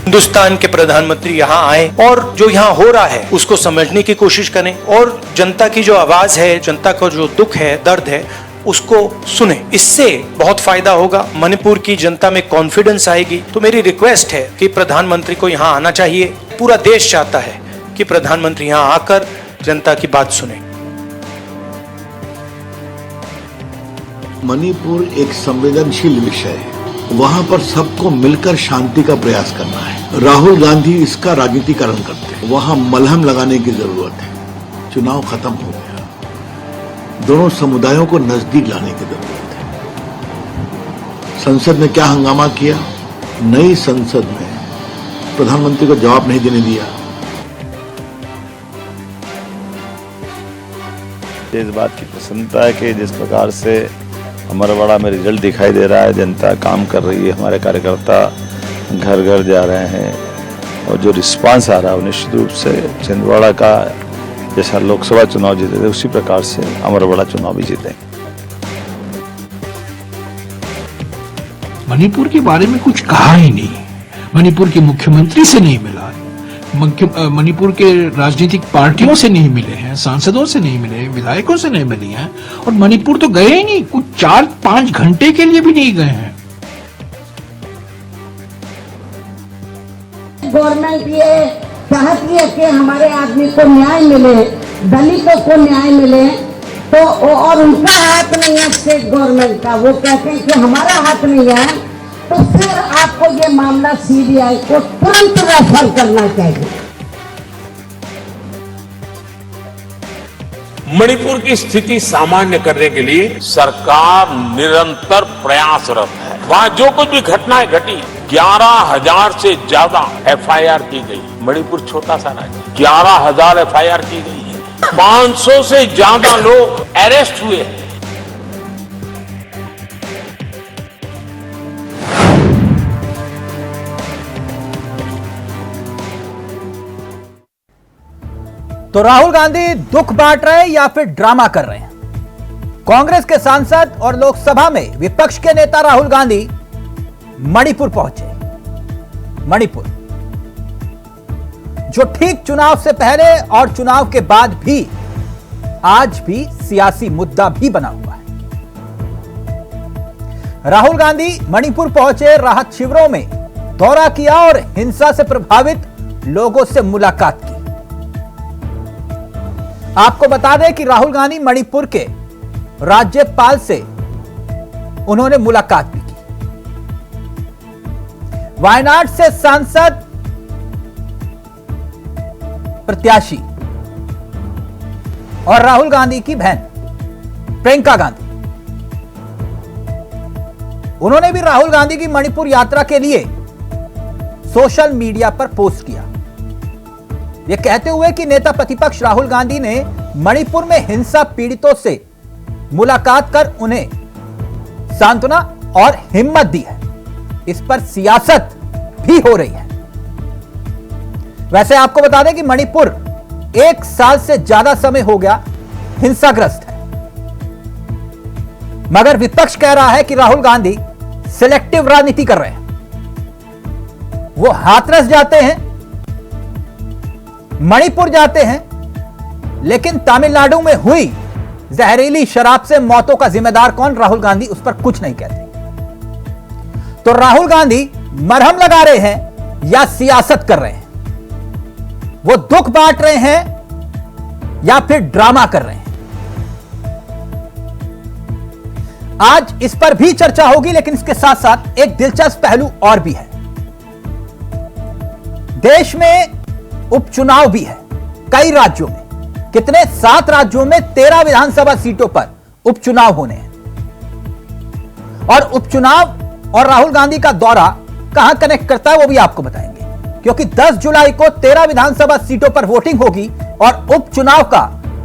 हिंदुस्तान के प्रधानमंत्री यहाँ आए और जो यहाँ हो रहा है उसको समझने की कोशिश करें और जनता की जो आवाज है, जनता का जो दुख है, दर्द है, उसको सुने। इससे बहुत फायदा होगा, मणिपुर की जनता में कॉन्फिडेंस आएगी। तो मेरी रिक्वेस्ट है कि प्रधानमंत्री को यहाँ आना चाहिए। पूरा देश चाहता है कि प्रधानमंत्री यहाँ आकर जनता की बात सुने। मणिपुर एक संवेदनशील विषय है, वहां पर सबको मिलकर शांति का प्रयास करना है। राहुल गांधी इसका राजनीतिकरण करते हैं, वहां मलहम लगाने की जरूरत है। चुनाव खत्म हो गया, दोनों समुदायों को नजदीक लाने की जरूरत है। संसद ने क्या हंगामा किया, नई संसद में प्रधानमंत्री को जवाब नहीं देने दिया। इस बात की प्रसन्नता है कि जिस प्रकार से अमरवाड़ा में रिजल्ट दिखाई दे रहा है, जनता काम कर रही है, हमारे कार्यकर्ता घर घर जा रहे हैं और जो रिस्पांस आ रहा है निश्चित रूप से छिंदवाड़ा का जैसा लोकसभा चुनाव जीते थे उसी प्रकार से अमरवाड़ा चुनाव भी जीते। मणिपुर के बारे में कुछ कहा ही नहीं, मणिपुर के मुख्यमंत्री से नहीं मिला, मणिपुर के राजनीतिक पार्टियों से नहीं मिले हैं, सांसदों से नहीं मिले, विधायकों से नहीं मिली हैं और मणिपुर तो गए ही नहीं, कुछ 4-5 घंटे के लिए भी नहीं गए हैं। गवर्नमेंट ये चाहती है कि हमारे आदमी को न्याय मिले, दलितों को न्याय मिले, तो और उनका हाथ नहीं है स्टेट गवर्नमेंट का। वो कहते हैं कि हमारा हाथ नहीं है, तो फिर आपको ये मामला सीबीआई को तुरंत रेफर करना चाहिए। मणिपुर की स्थिति सामान्य करने के लिए सरकार निरंतर प्रयासरत है। वहाँ जो कुछ भी घटनाएं घटी, 11,000 से ज्यादा एफआईआर की गई। मणिपुर छोटा सा राज्य, 11,000 एफआईआर की गई है, 500 से ज्यादा लोग अरेस्ट हुए हैं। तो राहुल गांधी दुख बांट रहे हैं या फिर ड्रामा कर रहे हैं? कांग्रेस के सांसद और लोकसभा में विपक्ष के नेता राहुल गांधी मणिपुर पहुंचे। मणिपुर जो ठीक चुनाव से पहले और चुनाव के बाद भी आज भी सियासी मुद्दा भी बना हुआ है। राहुल गांधी मणिपुर पहुंचे, राहत शिविरों में दौरा किया और हिंसा से प्रभावित लोगों से मुलाकात की। आपको बता दें कि राहुल गांधी मणिपुर के राज्यपाल से उन्होंने मुलाकात भी की। वायनाड से सांसद प्रत्याशी और राहुल गांधी की बहन प्रियंका गांधी, उन्होंने भी राहुल गांधी की मणिपुर यात्रा के लिए सोशल मीडिया पर पोस्ट किया, यह कहते हुए कि नेता प्रतिपक्ष राहुल गांधी ने मणिपुर में हिंसा पीड़ितों से मुलाकात कर उन्हें सांत्वना और हिम्मत दी है। इस पर सियासत भी हो रही है। वैसे आपको बता दें कि मणिपुर 1 साल से ज्यादा समय हो गया हिंसाग्रस्त है, मगर विपक्ष कह रहा है कि राहुल गांधी सिलेक्टिव राजनीति कर रहे हैं। वो हाथरस जाते हैं, मणिपुर जाते हैं, लेकिन तमिलनाडु में हुई जहरीली शराब से मौतों का जिम्मेदार कौन, राहुल गांधी उस पर कुछ नहीं कहते। तो राहुल गांधी मरहम लगा रहे हैं या सियासत कर रहे हैं? वो दुख बांट रहे हैं या फिर ड्रामा कर रहे हैं? आज इस पर भी चर्चा होगी, लेकिन इसके साथ साथ एक दिलचस्प पहलू और भी है। देश में उपचुनाव भी है कई राज्यों में। कितने? 7 राज्यों में 13 विधानसभा सीटों पर उपचुनाव होने हैं। और उपचुनाव और राहुल गांधी का दौरा कहां कनेक्ट करता है वो भी आपको बताएंगे, क्योंकि 10 जुलाई को 13 विधानसभा सीटों पर वोटिंग होगी और उपचुनाव का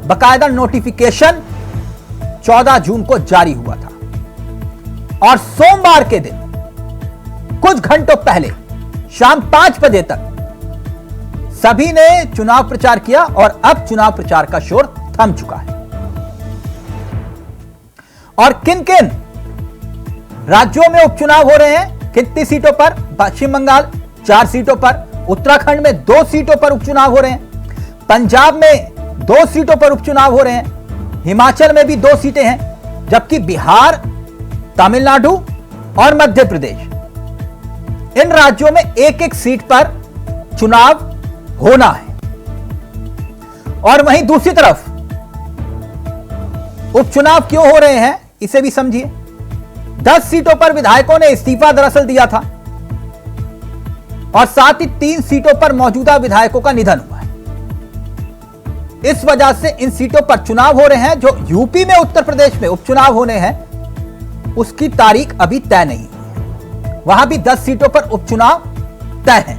बकायदा नोटिफिकेशन 14 जून को जारी हुआ था। और सोमवार के दिन कुछ घंटों पहले शाम 5 बजे तक सभी ने चुनाव प्रचार किया और अब चुनाव प्रचार का शोर थम चुका है। और किन किन राज्यों में उपचुनाव हो रहे हैं, कितनी सीटों पर? पश्चिम बंगाल, 4 सीटों पर, उत्तराखंड में 2 सीटों पर उपचुनाव हो रहे हैं, पंजाब में 2 सीटों पर उपचुनाव हो रहे हैं, हिमाचल में भी 2 सीटें हैं, जबकि बिहार, तमिलनाडु और मध्य प्रदेश इन राज्यों में एक-एक सीट पर चुनाव होना है। और वहीं दूसरी तरफ उपचुनाव क्यों हो रहे हैं इसे भी समझिए। 10 सीटों पर विधायकों ने इस्तीफा दरअसल दिया था और साथ ही 3 सीटों पर मौजूदा विधायकों का निधन हुआ है। इस वजह से इन सीटों पर चुनाव हो रहे हैं। जो यूपी में, उत्तर प्रदेश में उपचुनाव होने हैं उसकी तारीख अभी तय नहीं है। वहां भी 10 सीटों पर उपचुनाव तय है।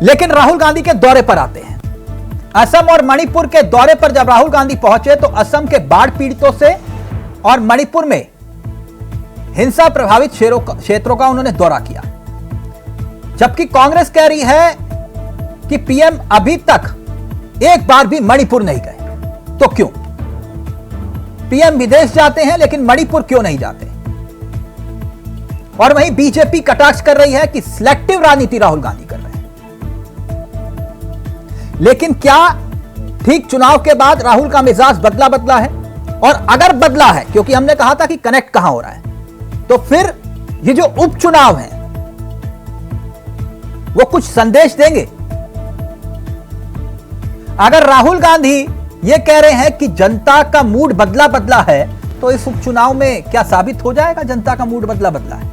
लेकिन राहुल गांधी के दौरे पर आते हैं। असम और मणिपुर के दौरे पर जब राहुल गांधी पहुंचे तो असम के बाढ़ पीड़ितों से और मणिपुर में हिंसा प्रभावित क्षेत्रों का उन्होंने दौरा किया। जबकि कांग्रेस कह रही है कि पीएम अभी तक एक बार भी मणिपुर नहीं गए। तो क्यों? पीएम विदेश जाते हैं लेकिन मणिपुर क्यों नहीं जाते? और वहीं बीजेपी कटाक्ष कर रही है कि सिलेक्टिव राजनीति राहुल गांधी कर रहे हैं। लेकिन क्या ठीक चुनाव के बाद राहुल का मिजाज बदला है? और अगर बदला है, क्योंकि हमने कहा था कि कनेक्ट कहां हो रहा है, तो फिर ये जो उपचुनाव है वो कुछ संदेश देंगे? अगर राहुल गांधी ये कह रहे हैं कि जनता का मूड बदला है, तो इस उपचुनाव में क्या साबित हो जाएगा जनता का मूड बदला है?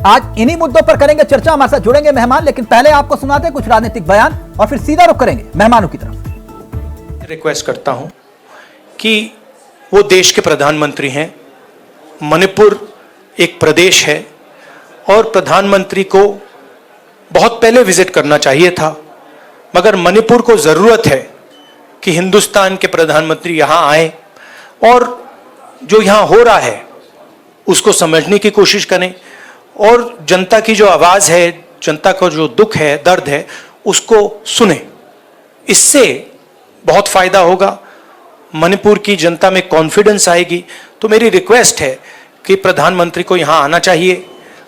आज इन्हीं मुद्दों पर करेंगे चर्चा। हमारे साथ जुड़ेंगे मेहमान, लेकिन पहले आपको सुनाते हैं कुछ राजनीतिक बयान और फिर सीधा रुख करेंगे मेहमानों की तरफ। रिक्वेस्ट करता हूं कि वो देश के प्रधानमंत्री हैं, मणिपुर एक प्रदेश है और प्रधानमंत्री को बहुत पहले विजिट करना चाहिए था, मगर मणिपुर को जरूरत है कि हिंदुस्तान के प्रधानमंत्री यहां आए और जो यहां हो रहा है उसको समझने की कोशिश करें और जनता की जो आवाज है, जनता का जो दुख है, दर्द है, उसको सुने। इससे बहुत फायदा होगा, मणिपुर की जनता में कॉन्फिडेंस आएगी। तो मेरी रिक्वेस्ट है कि प्रधानमंत्री को यहां आना चाहिए।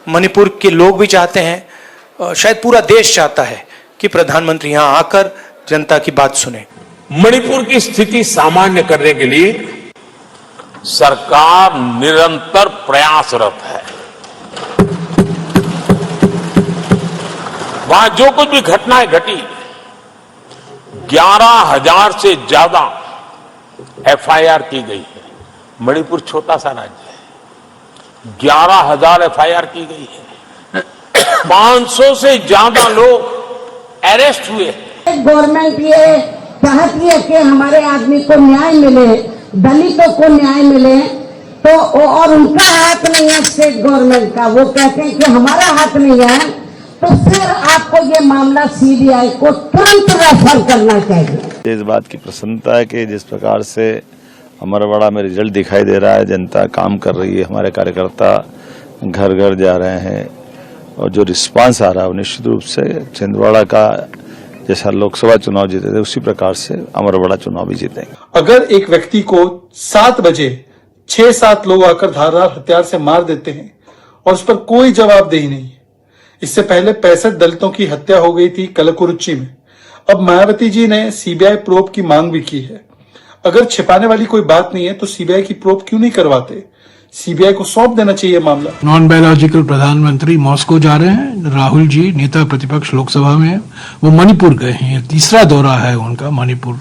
मणिपुर के लोग भी चाहते हैं, शायद पूरा देश चाहता है कि प्रधानमंत्री यहां आकर जनता की बात सुने। मणिपुर की स्थिति सामान्य करने के लिए सरकार निरंतर प्रयासरत है। वहां जो कुछ भी घटनाएं घटी, 11,000 से ज्यादा एफआईआर की गई है। मणिपुर छोटा सा राज्य है, 11,000 एफआईआर की गई है। 500 से ज्यादा लोग अरेस्ट हुए हैं। गवर्नमेंट ये चाहती है कि हमारे आदमी को न्याय मिले, दलितों को न्याय मिले, तो और उनका हाथ नहीं है स्टेट गवर्नमेंट का। वो कहते हैं कि हमारा हाथ नहीं है, तो फिर आपको ये मामला सीबीआई को तुरंत रेफर करना चाहिए। इस बात की प्रसन्नता है कि जिस प्रकार से अमरवाड़ा में रिजल्ट दिखाई दे रहा है, जनता काम कर रही है, हमारे कार्यकर्ता घर घर जा रहे हैं और जो रिस्पांस आ रहा है निश्चित रूप से छिंदवाड़ा का जैसा लोकसभा चुनाव जीते थे उसी प्रकार से अमरवाड़ा चुनाव भी जीतेंगे। अगर एक व्यक्ति को 7 बजे 6-7 लोग आकर धारदार हथियार से मार देते हैं और उस पर कोई जवाबदेही नहीं है। इससे पहले 65 दलितों की हत्या हो गई थी कलकुरुच्ची में। अब मायावती जी ने सीबीआई प्रोब की मांग भी की है। अगर छिपाने वाली कोई बात नहीं है तो सीबीआई की प्रोब क्यों नहीं करवाते? सीबीआई को सौंप देना चाहिए मामला। नॉन बायोलॉजिकल प्रधानमंत्री मॉस्को जा रहे हैं। राहुल जी नेता प्रतिपक्ष लोकसभा में, वो मणिपुर गए हैं। ये तीसरा दौरा है उनका मणिपुर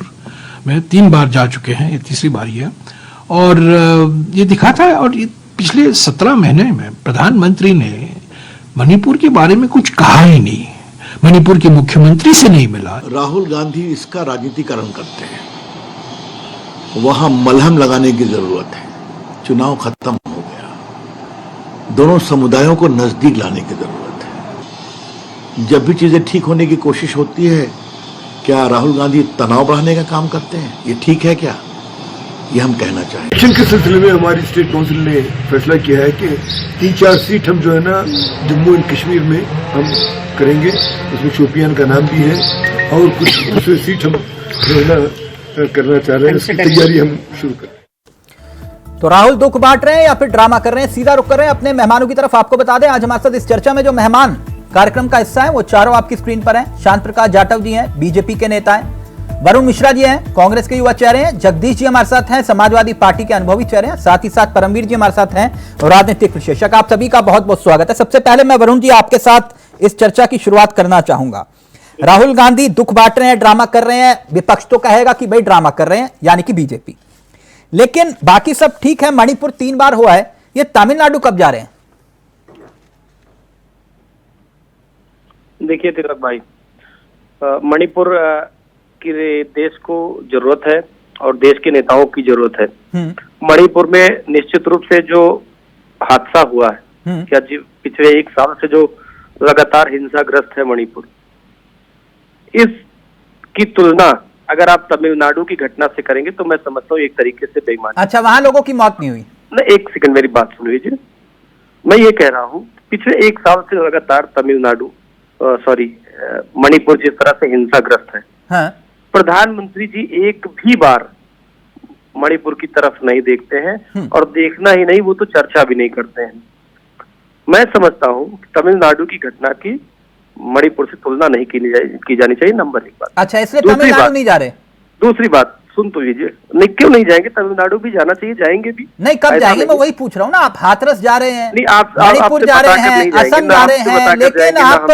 में, 3 बार जा चुके हैं, ये तीसरी बारी है। और ये दिखाता है, और पिछले 17 महीने में प्रधानमंत्री ने मणिपुर के बारे में कुछ कहा ही नहीं, मणिपुर के मुख्यमंत्री से नहीं मिला। राहुल गांधी इसका राजनीतिकरण करते हैं। वहां मलहम लगाने की जरूरत है। चुनाव खत्म हो गया, दोनों समुदायों को नजदीक लाने की जरूरत है। जब भी चीजें ठीक होने की कोशिश होती है, क्या राहुल गांधी तनाव बढ़ाने का काम करते हैं? ये ठीक है क्या? ये हम कहना चाहें। इलेक्शन के सिलसिले में हमारी स्टेट काउंसिल ने फैसला किया है कि 3-4 सीट हम जो है ना जम्मू एंड कश्मीर में हम करेंगे। उसमें शोपियान का नाम भी है और कुछ दूसरे सीट हम जो है ना करना चाह रहे हैं। उसकी तैयारी हम शुरू करें। तो राहुल दुख बांट रहे हैं या फिर ड्रामा कर रहे हैं? सीधा रुख कर रहे हैं अपने मेहमानों की तरफ। आपको बता दें आज हमारे साथ इस चर्चा में जो मेहमान कार्यक्रम का हिस्सा हैं वो चारों आपकी स्क्रीन पर हैं। शांत प्रकाश जाटव जी हैं, बीजेपी के नेता हैं। वरुण मिश्रा जी हैं, कांग्रेस के युवा चेहरे हैं। जगदीश जी हमारे साथ हैं, समाजवादी पार्टी के अनुभवी चेहरे हैं। साथ ही साथ परमवीर जी हमारे साथ हैं, राजनीतिक विशेषज्ञ। आप सभी का बहुत बहुत स्वागत है। सबसे पहले मैं वरुण जी आपके साथ इस चर्चा की शुरुआत करना चाहूंगा। राहुल गांधी दुख बांट रहे हैं, ड्रामा कर रहे हैं। विपक्ष तो कहेगा कि भाई ड्रामा कर रहे हैं, यानी कि बीजेपी, लेकिन बाकी सब ठीक है। मणिपुर 3 बार हुआ है, ये तमिलनाडु कब जा रहे हैं? देखिए तिलक भाई, मणिपुर की देश को जरूरत है और देश के नेताओं की जरूरत है। मणिपुर में निश्चित रूप से जो हादसा हुआ है, क्या पिछले 1 साल से जो लगातार हिंसाग्रस्त है मणिपुर, इसकी तुलना अगर आप तमिलनाडु की घटना से करेंगे तो मैं समझता हूँ एक तरीके से बेईमानी। अच्छा, वहां लोगों की मौत नहीं हुई? नहीं, एक सेकंड मेरी बात सुन लीजिए। मैं ये कह रहा हूँ पिछले 1 साल से लगातार मणिपुर जिस तरह से हिंसाग्रस्त है, हाँ। प्रधानमंत्री जी एक भी बार मणिपुर की तरफ नहीं देखते हैं और देखना ही नहीं, वो तो चर्चा भी नहीं करते हैं। मैं समझता हूँ तमिलनाडु की घटना की मणिपुर से तुलना नहीं की जानी चाहिए, नंबर 1 बात। अच्छा, इसलिए तमिलनाडु नहीं जा रहे? दूसरी बात सुन तो लीजिए, नहीं क्यों नहीं जाएंगे, तमिलनाडु भी जाना चाहिए, जाएंगे भी। नहीं, कब जाएंगे? मैं वही पूछ रहा हूँ ना। आप हाथरस जा रहे हैं, नहीं, मणिपुर जा रहे हैं, असम जा रहे हैं, लेकिन आप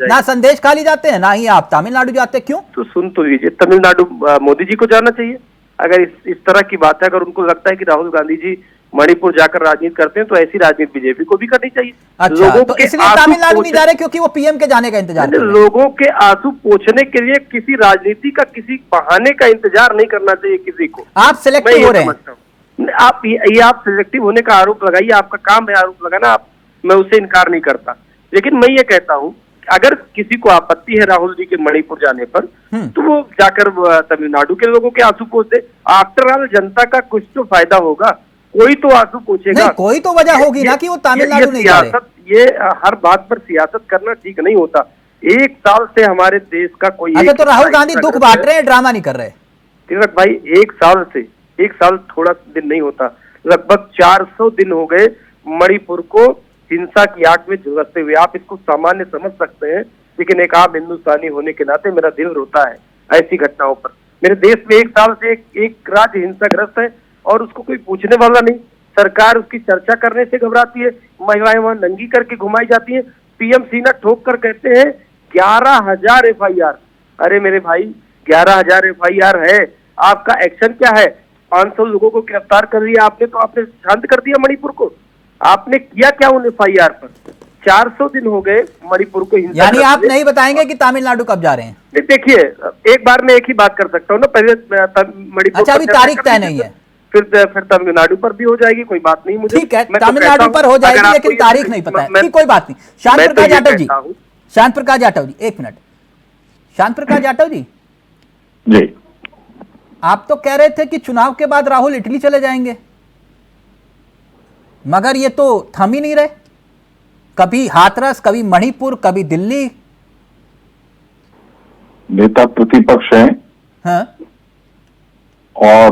ना संदेश खाली जाते हैं, ना ही आप तमिलनाडु जाते, क्यों? तो सुन तो लीजिए, तमिलनाडु मोदी जी को जाना चाहिए। अगर इस तरह की बात है, अगर उनको लगता है कि राहुल गांधी जी मणिपुर जाकर राजनीति करते हैं तो ऐसी राजनीति बीजेपी को भी करनी चाहिए। अच्छा, तो इसलिए तमिलनाडु नहीं जा रहे क्योंकि वो पीएम के जाने का इंतजार कर रहे हैं। लोगों के आंसू पोंछने के लिए किसी राजनीति का, किसी बहाने का इंतजार नहीं करना चाहिए किसी को। आप सिलेक्टिव हो रहे हैं। आप सिलेक्टिव होने का आरोप लगाइए, आपका काम है आरोप लगाना, मैं उससे इनकार नहीं करता। लेकिन मैं ये कहता हूँ अगर किसी को आपत्ति है राहुल जी के मणिपुर जाने पर, तो वो जाकर तमिलनाडु के लोगों के आंसू पोंछ दे। आफ्टर ऑल जनता का कुछ तो फायदा होगा, कोई तो आंसू पूछेगा। कोई तो वजह होगी ना कि वो तमिलनाडु नहीं जा रहे। ये हर बात पर सियासत करना ठीक नहीं होता। 1 साल से हमारे देश का कोई, अच्छा, तो राहुल गांधी दुख बांट रहे हैं, ड्रामा नहीं कर रहे? तिलक भाई, 1 साल थोड़ा दिन नहीं होता, लगभग 400 दिन हो गए मणिपुर को हिंसा की आग में झुलसते हुए। आप इसको सामान्य समझ सकते हैं, लेकिन एक आम हिंदुस्तानी होने के नाते मेरा दिल रोता है ऐसी घटनाओं पर। मेरे देश में 1 साल से एक राज्य हिंसाग्रस्त है और उसको कोई पूछने वाला नहीं। सरकार उसकी चर्चा करने से घबराती है, महिलाएं वहां नंगी करके घुमाई जाती हैं। पीएम सीना ठोक कर कहते हैं 11,000 FIR। अरे मेरे भाई, 11,000 FIR है, आपका एक्शन क्या है? 500 लोगों को गिरफ्तार कर दिया आपने, तो आपने शांत कर दिया मणिपुर को? आपने किया क्या उन FIR पर? 400 दिन हो गए मणिपुर को हिंसा। यानी आप नहीं बताएंगे कि तमिलनाडु कब जा रहे हैं? देखिए, एक बार में एक ही बात कर सकता हूँ ना, पहले मणिपुर। अच्छा, अभी तारीख तय नहीं है, फिर तमिलनाडु पर भी हो जाएगी, कोई बात नहीं। मुझे ठीक है, तमिलनाडु पर हो जाएगी, लेकिन तारीख नहीं पता है। कोई बात नहीं। शांत प्रकाश जाटव जी, शांत प्रकाश जाटव जी, 1 मिनट। शांत प्रकाश जाटव जी, आप तो कह रहे थे कि चुनाव के बाद राहुल इटली चले जाएंगे, मगर ये तो थम ही नहीं रहे। कभी हाथरस, कभी मणिपुर, कभी दिल्ली। नेता प्रतिपक्ष हैं, हाँ? और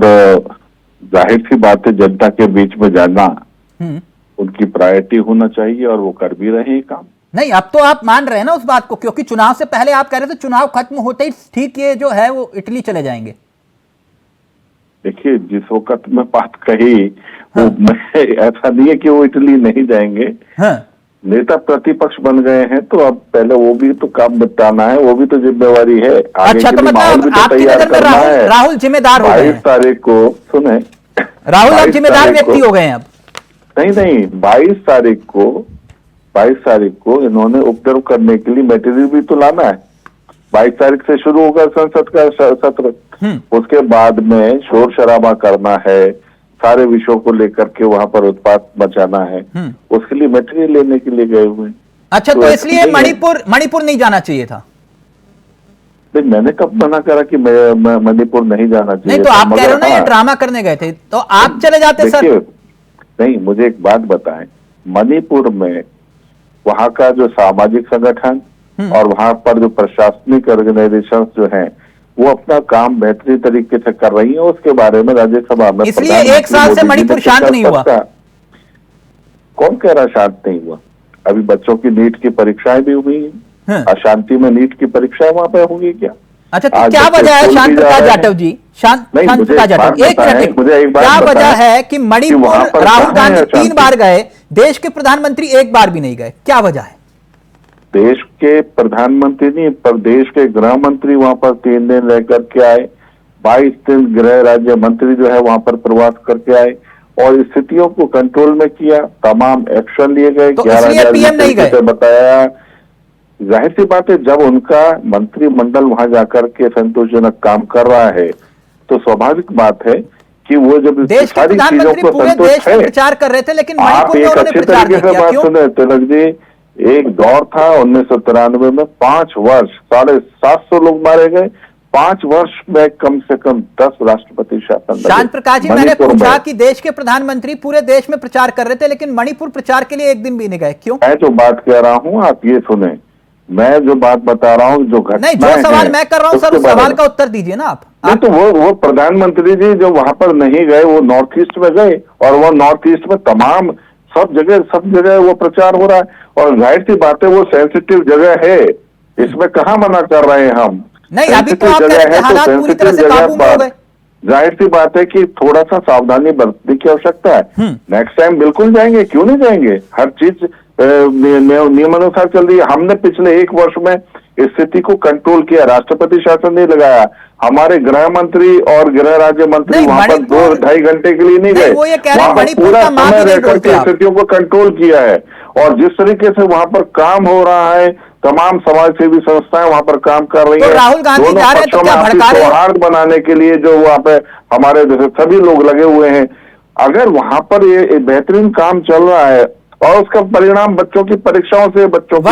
जाहिर सी बात है जनता के बीच में जाना उनकी प्रायोरिटी होना चाहिए और वो कर भी रहे हैं काम। नहीं, अब तो आप मान रहे हैं ना उस बात को, क्योंकि चुनाव से पहले आप कह रहे थे चुनाव खत्म होते ही ठीक ये जो है वो इटली चले जाएंगे। देखिए, जिस वक्त में बात कही वो ऐसा नहीं है कि वो इटली नहीं जाएंगे। हाँ। नेता प्रतिपक्ष बन गए हैं तो अब पहले वो भी तो काम बताना है, वो भी तो जिम्मेवारी है। अच्छा, तो मतलब आपकी नजर में राहुल जिम्मेदार हो गए हैं? 22 तारीख को सुने, राहुल अब जिम्मेदार व्यक्ति हो गए हैं अब? नहीं, 22 तारीख को इन्होंने उपद्रव करने के लिए मटेरियल भी तो लाना है। 22 तारीख से शुरू होगा संसद का सत्र, उसके बाद में शोर शराबा करना है, सारे विषयों को लेकर के वहां पर उत्पात मचाना है, उसके लिए मटेरियल लेने के लिए गए हुए हैं। अच्छा, तो इसलिए मणिपुर नहीं जाना चाहिए था? नहीं, मैंने कब मना करा कि मणिपुर नहीं जाना चाहिए? नहीं, तो आप कह रहे हो ना ये ड्रामा करने गए थे, तो आप चले जाते सर। नहीं, मुझे एक बात बताएं, मणिपुर में वहां का जो सामाजिक संगठन और वहां पर जो प्रशासनिक ऑर्गेनाइजेशन जो हैं वो अपना काम बेहतरीन तरीके से कर रही है, उसके बारे में राज्यसभा में इसलिए 1 साल से मणिपुर शांत नहीं हुआ। कौन कह रहा शांत नहीं हुआ? अभी बच्चों की नीट की परीक्षाएं भी हुई हैं। अशांति में नीट की परीक्षाएं वहां पे होंगी क्या? अच्छा, तो क्या वजह है शांत प्रकाश जाटव जी, शांत प्रकाश जाटव, एक मिनट, क्या वजह है कि मणिपुर राहुल गांधी 3 बार गए, देश के प्रधानमंत्री एक बार भी नहीं गए, क्या वजह है? देश के प्रधानमंत्री नहीं, पर देश के गृह मंत्री वहां पर 3 दिन रह करके आए, 22 दिन गृह राज्य मंत्री जो है वहां पर प्रवास करके आए और स्थितियों को कंट्रोल में किया, तमाम एक्शन लिए गए। तो इसलिए पीएम नहीं गए? बताया, जाहिर सी बात है, जब उनका मंत्रिमंडल वहां जाकर के संतोषजनक काम कर रहा है तो स्वाभाविक बात है कि वो जब देश के प्रधानमंत्री पूरे देश में प्रचार कर रहे थे, लेकिन आप एक अच्छे तरीके से बात सुने तिलक जी, एक दौर था 1993 में 5 वर्ष 750 लोग मारे गए, 5 वर्ष में कम से कम 10 राष्ट्रपति शासन। शांत प्रकाश जी, मैंने पूछा कि देश के प्रधानमंत्री पूरे देश में प्रचार कर रहे थे, लेकिन मणिपुर प्रचार के लिए एक दिन भी नहीं गए, क्यों? मैं जो बात कह रहा हूँ आप ये सुने, मैं जो बात बता रहा हूँ, जो घटना नहीं, जो सवाल मैं कर रहा हूँ सर, उस सवाल का उत्तर दीजिए ना आप। नहीं तो वो प्रधानमंत्री जी जो वहां पर नहीं गए, वो नॉर्थ ईस्ट में गए और वो नॉर्थ ईस्ट में तमाम सब जगह वो प्रचार हो रहा है और जाहिर सी बात है वो सेंसिटिव जगह है, इसमें कहाँ मना कर रहे हैं हम? नहीं, अभी तो आप कह रहे हैं हालात पूरी तरह से काबू में हो गए। जाहिर सी बात है कि थोड़ा सा सावधानी बरतने की आवश्यकता है। नेक्स्ट टाइम बिल्कुल जाएंगे, क्यों नहीं जाएंगे? हर चीज नियमानुसार चल रही है। हमने पिछले 1 वर्ष में स्थिति को कंट्रोल किया, राष्ट्रपति शासन नहीं लगाया, हमारे गृह मंत्री और गृह राज्य मंत्री वहां पर 2-2.5 घंटे के लिए नहीं गए, वहां पर पूरा समय रह करके स्थितियों को कंट्रोल किया है और जिस तरीके से वहां पर काम हो रहा है, तमाम समाज सेवी संस्थाएं वहां पर काम कर रही है। राहुल गांधी जा रहे हैं तो क्या भड़का रहे हैं? सौहार्द बनाने के लिए जो वहां पे हमारे सभी लोग लगे हुए हैं, अगर वहां पर ये बेहतरीन काम चल रहा है और उसका परिणाम बच्चों की परीक्षाओं से, बच्चों की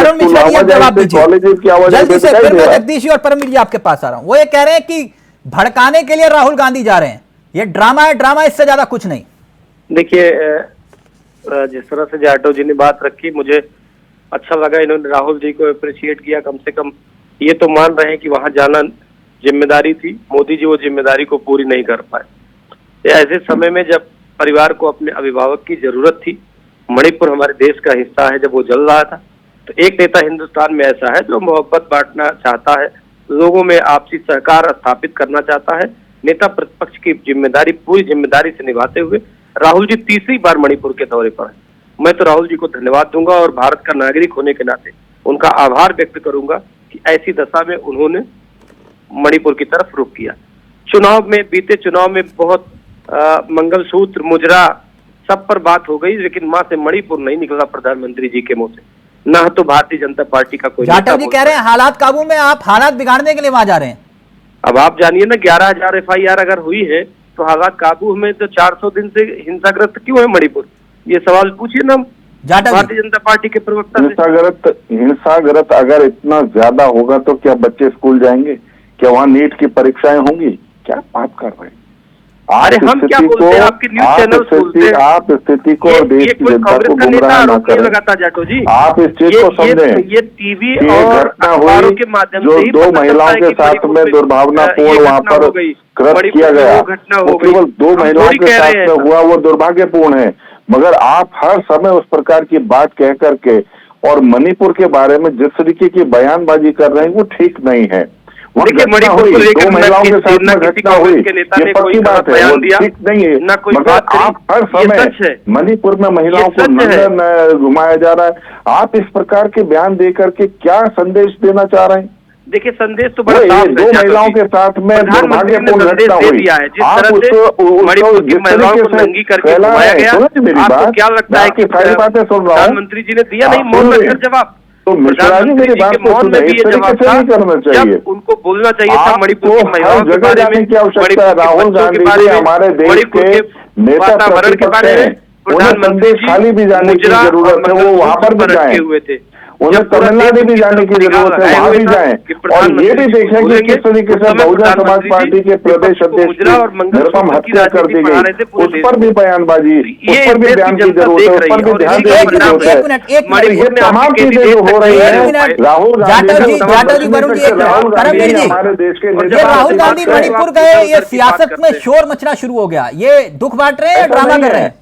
कॉलेज की आवाजाही, जगदीश जी और परमवीर जी आपके पास आ रहा हूं। वो ये कह रहे हैं कि भड़काने के लिए राहुल गांधी जा रहे हैं, ये ड्रामा है, ड्रामा, इससे ज्यादा कुछ नहीं। देखिए, जिस तरह से जाटव जी ने बात रखी, मुझे अच्छा लगा, इन्होंने राहुल जी को अप्रिशिएट किया, कम से कम ये तो मान रहे हैं कि वहां जाना जिम्मेदारी थी, मोदी जी वो जिम्मेदारी को पूरी नहीं कर पाए। ऐसे समय में जब परिवार को अपने अभिभावक की जरूरत थी, मणिपुर हमारे देश का हिस्सा है, जब वो जल रहा था, तो एक नेता हिंदुस्तान में ऐसा है जो मोहब्बत बांटना चाहता है, लोगों में आपसी सहकार स्थापित करना चाहता है। नेता प्रतिपक्ष की जिम्मेदारी पूरी जिम्मेदारी से निभाते हुए राहुल जी तीसरी बार मणिपुर के दौरे पर हैं। मैं तो राहुल जी को धन्यवाद दूंगा और भारत का नागरिक होने के नाते उनका आभार व्यक्त करूंगा कि ऐसी दशा में उन्होंने मणिपुर की तरफ रुख किया। बीते चुनाव में बहुत मंगलसूत्र, मुजरा, सब पर बात हो गई, लेकिन मां से मणिपुर नहीं निकला प्रधानमंत्री जी के मुंह से, ना तो भारतीय जनता पार्टी का कोई। जाटव जी कह रहे हैं हालात काबू में, आप हालात बिगाड़ने के लिए वहां जा रहे हैं। अब आप जानिए ना, 11,000 FIR अगर हुई है तो हालात काबू में, तो 400 दिन से हिंसाग्रस्त क्यों है मणिपुर? ये सवाल पूछिए ना भारतीय जनता पार्टी के प्रवक्ता से। हिंसाग्रस्त अगर इतना ज्यादा होगा तो क्या बच्चे स्कूल जाएंगे? क्या वहाँ नीट की परीक्षाएं होंगी? क्या बात कर रहे हैं? अरे हम क्या बोलते हैं, आपके न्यूज चैनल बोलते हैं, आप स्थिति को और देश की जनता को गुमराह न करें। लगाता जाटो जी, आप इस चीज को समझें। ये टीवी और अखबारों के माध्यम से जो 2 महिलाओं के साथ में दुर्भावनापूर्ण वहाँ पर कृत्य किया गया, वो केवल 2 महिलाओं के साथ में हुआ, वो दुर्भाग्यपूर्ण है। मगर आप हर समय उस प्रकार की बात कह करके और मणिपुर के बारे में जिस तरीके की बयानबाजी कर रहे हैं वो ठीक नहीं है। देखिए, मणिपुर को लेकर 2 महिलाओं के साथ में घटना हुई, ये पक्की बात है, वो ठीक नहीं है। मगर आप हर समय मणिपुर में महिलाओं को नंगा घुमाया जा रहा है। आप इस प्रकार के बयान दे करके क्या संदेश देना चाह रहे हैं? देखिए, संदेश तो बड़ा साफ है। 2 महिलाओं के साथ में दुर्भाग्यपूर्ण घटना हुई, आप उसको जिस तरीके से फैला रहे हैं, मेरी बात, क्या लगता है कि सारी बातें सुन रहा हूँ, प्रधानमंत्री जी ने दिया नहीं मौन रखकर जवाब, तो मिश्रा जी मेरी बात को सुने, इस तरीके से नहीं करना चाहिए। उनको बोलना चाहिए था मणिपुर की महिलाओं के बारे में, की आवश्यकता है। राहुल गांधी जी हमारे देश के नेता प्रतिपक्ष हैं, उन्हें संदेश खाली भी जाने की जरूरत है, वो वहाँ पर भी जाए, उन्हें तमिलनाडु भी जाने की जरूरत है, वहाँ भी जाए और ये भी देखें कि किस तरीके से बहुजन समाज पार्टी के प्रदेश अध्यक्ष की निर्मम हत्या कर दी गई, उस पर भी बयानबाजी, उस पर भी बयान की जरूरत है, उस पर भी ध्यान देने की जरूरत है। ये तमाम चीजें जो हो रही है, राहुल गांधी हमारे देश के नेता, राहुल गांधी मणिपुर गए, ये सियासत में शोर मचना शुरू हो गया, ये दुख बांट रहे हैं, ड्रामा कर रहे हैं?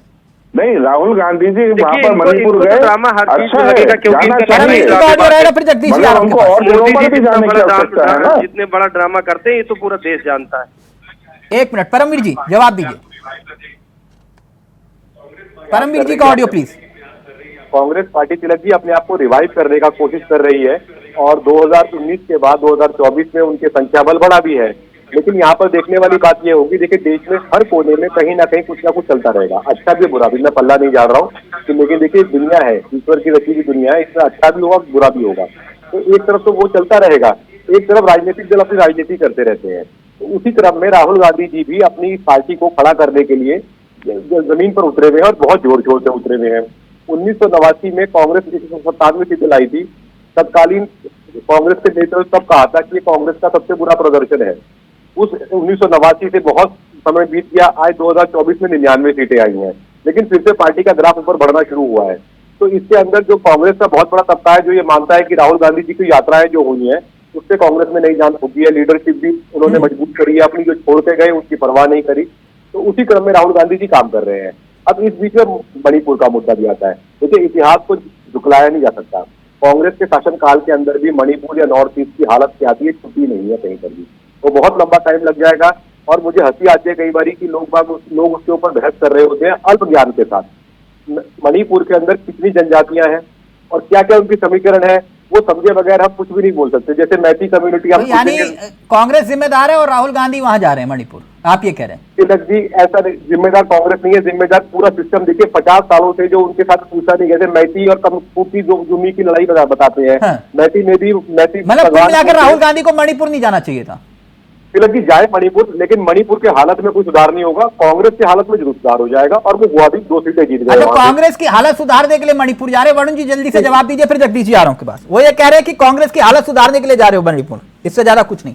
नहीं, राहुल गांधी जी वहाँ देखिए, पर मणिपुर इनको तो गए, ड्रामा हर चीज अच्छा में है, लगेगा, क्योंकि जाना इनका चाहिए। ड्रामा ऑडियो रहेगा, फिर जगदीश जी मतलब आपके हमको पास। और जगहों मोदी पर जी भी जितना जाने की बड़ा आवश्यकता है ना। जितने बड़ा ड्रामा करते हैं ये तो पूरा देश जानता है। 1 मिनट, परमवीर जी जवाब दीजिए। परमवीर जी का audio please. Congress party Tilak ji अपने आप को रिवाइव करने का कोशिश कर रही है और 2019 के बाद 2024 में उनके संख्या बल बढ़ा भी है। लेकिन यहाँ पर देखने वाली बात ये होगी, देखिए देश में हर कोने में कहीं ना कहीं कुछ ना कुछ चलता रहेगा, अच्छा भी बुरा भी। मैं पल्ला नहीं जान रहा हूँ कि, लेकिन देखिए दुनिया है, ईश्वर की रची हुई दुनिया है, इसमें अच्छा भी होगा बुरा भी होगा। तो एक तरफ तो वो चलता रहेगा, एक तरफ राजनीतिक दल अपनी राजनीति करते रहते हैं। तो उसी क्रम में राहुल गांधी जी भी अपनी पार्टी को खड़ा करने के लिए जमीन पर उतरे हुए हैं और बहुत जोर शोर से उतरे हुए हैं। 1989 में कांग्रेस 197 सीटें लाई थी। तत्कालीन कांग्रेस के नेताओं ने तब कहा था कि ये कांग्रेस का सबसे बुरा प्रदर्शन है। उस 1989 से बहुत समय बीत गया, आज 2024 में 99 सीटें आई हैं, लेकिन फिर से पार्टी का ग्राफ ऊपर बढ़ना शुरू हुआ है। तो इसके अंदर जो कांग्रेस का बहुत बड़ा तबका है जो ये मानता है कि राहुल गांधी जी की यात्राएं जो हुई हैं उससे कांग्रेस में नई जान फूकी है, लीडरशिप भी उन्होंने मजबूत करी है, अपनी जो छोड़ के गए उसकी परवाह नहीं करी। तो उसी क्रम में राहुल गांधी जी काम कर रहे हैं। अब इस बीच में मणिपुर का मुद्दा भी आता है। देखिए इतिहास को झुकलाया नहीं जा सकता। कांग्रेस के शासनकाल के अंदर भी मणिपुर या नॉर्थ ईस्ट की हालत क्या थी, छुट्टी नहीं है कहीं पर भी। वो बहुत लंबा टाइम लग जाएगा और मुझे हंसी आती है कई बारी कि लोग उसके ऊपर बहस कर रहे होते हैं अल्प ज्ञान के साथ। मणिपुर के अंदर कितनी जनजातियां हैं और क्या क्या उनकी समीकरण है वो समझे बगैर हम कुछ भी नहीं बोल सकते। जैसे मैती कम्युनिटी तो यानी कांग्रेस जिम्मेदार है और राहुल गांधी वहां जा रहे हैं मणिपुर, आप ये कह रहे हैं? तिलक जी ऐसा जिम्मेदार कांग्रेस नहीं है, जिम्मेदार पूरा सिस्टम। देखिए 50 सालों से जो उनके साथ पूछा नहीं गया, मैती और कम्युनिटी जो जूमी की लड़ाई बताते हैं। हाँ। मैती में भी मतलब कुल मिलाकर राहुल गांधी को मणिपुर नहीं जाना चाहिए था। तिलक जी जाए मणिपुर, लेकिन मणिपुर के हालत में कोई सुधार नहीं होगा। कांग्रेस की हालत में जरूर सुधार हो जाएगा और वो हुआ भी, 2 सीटें जीत गए। अच्छा, कांग्रेस की हालत सुधारने के लिए मणिपुर जा रहे हैं? वरुण जी जल्दी से जवाब दीजिए, फिर जगदीश जी आ रहा हूं के पास। वो ये कह रहे हैं कि कांग्रेस की हालत सुधारने के लिए जा रहे हो मणिपुर, इससे ज्यादा कुछ नहीं।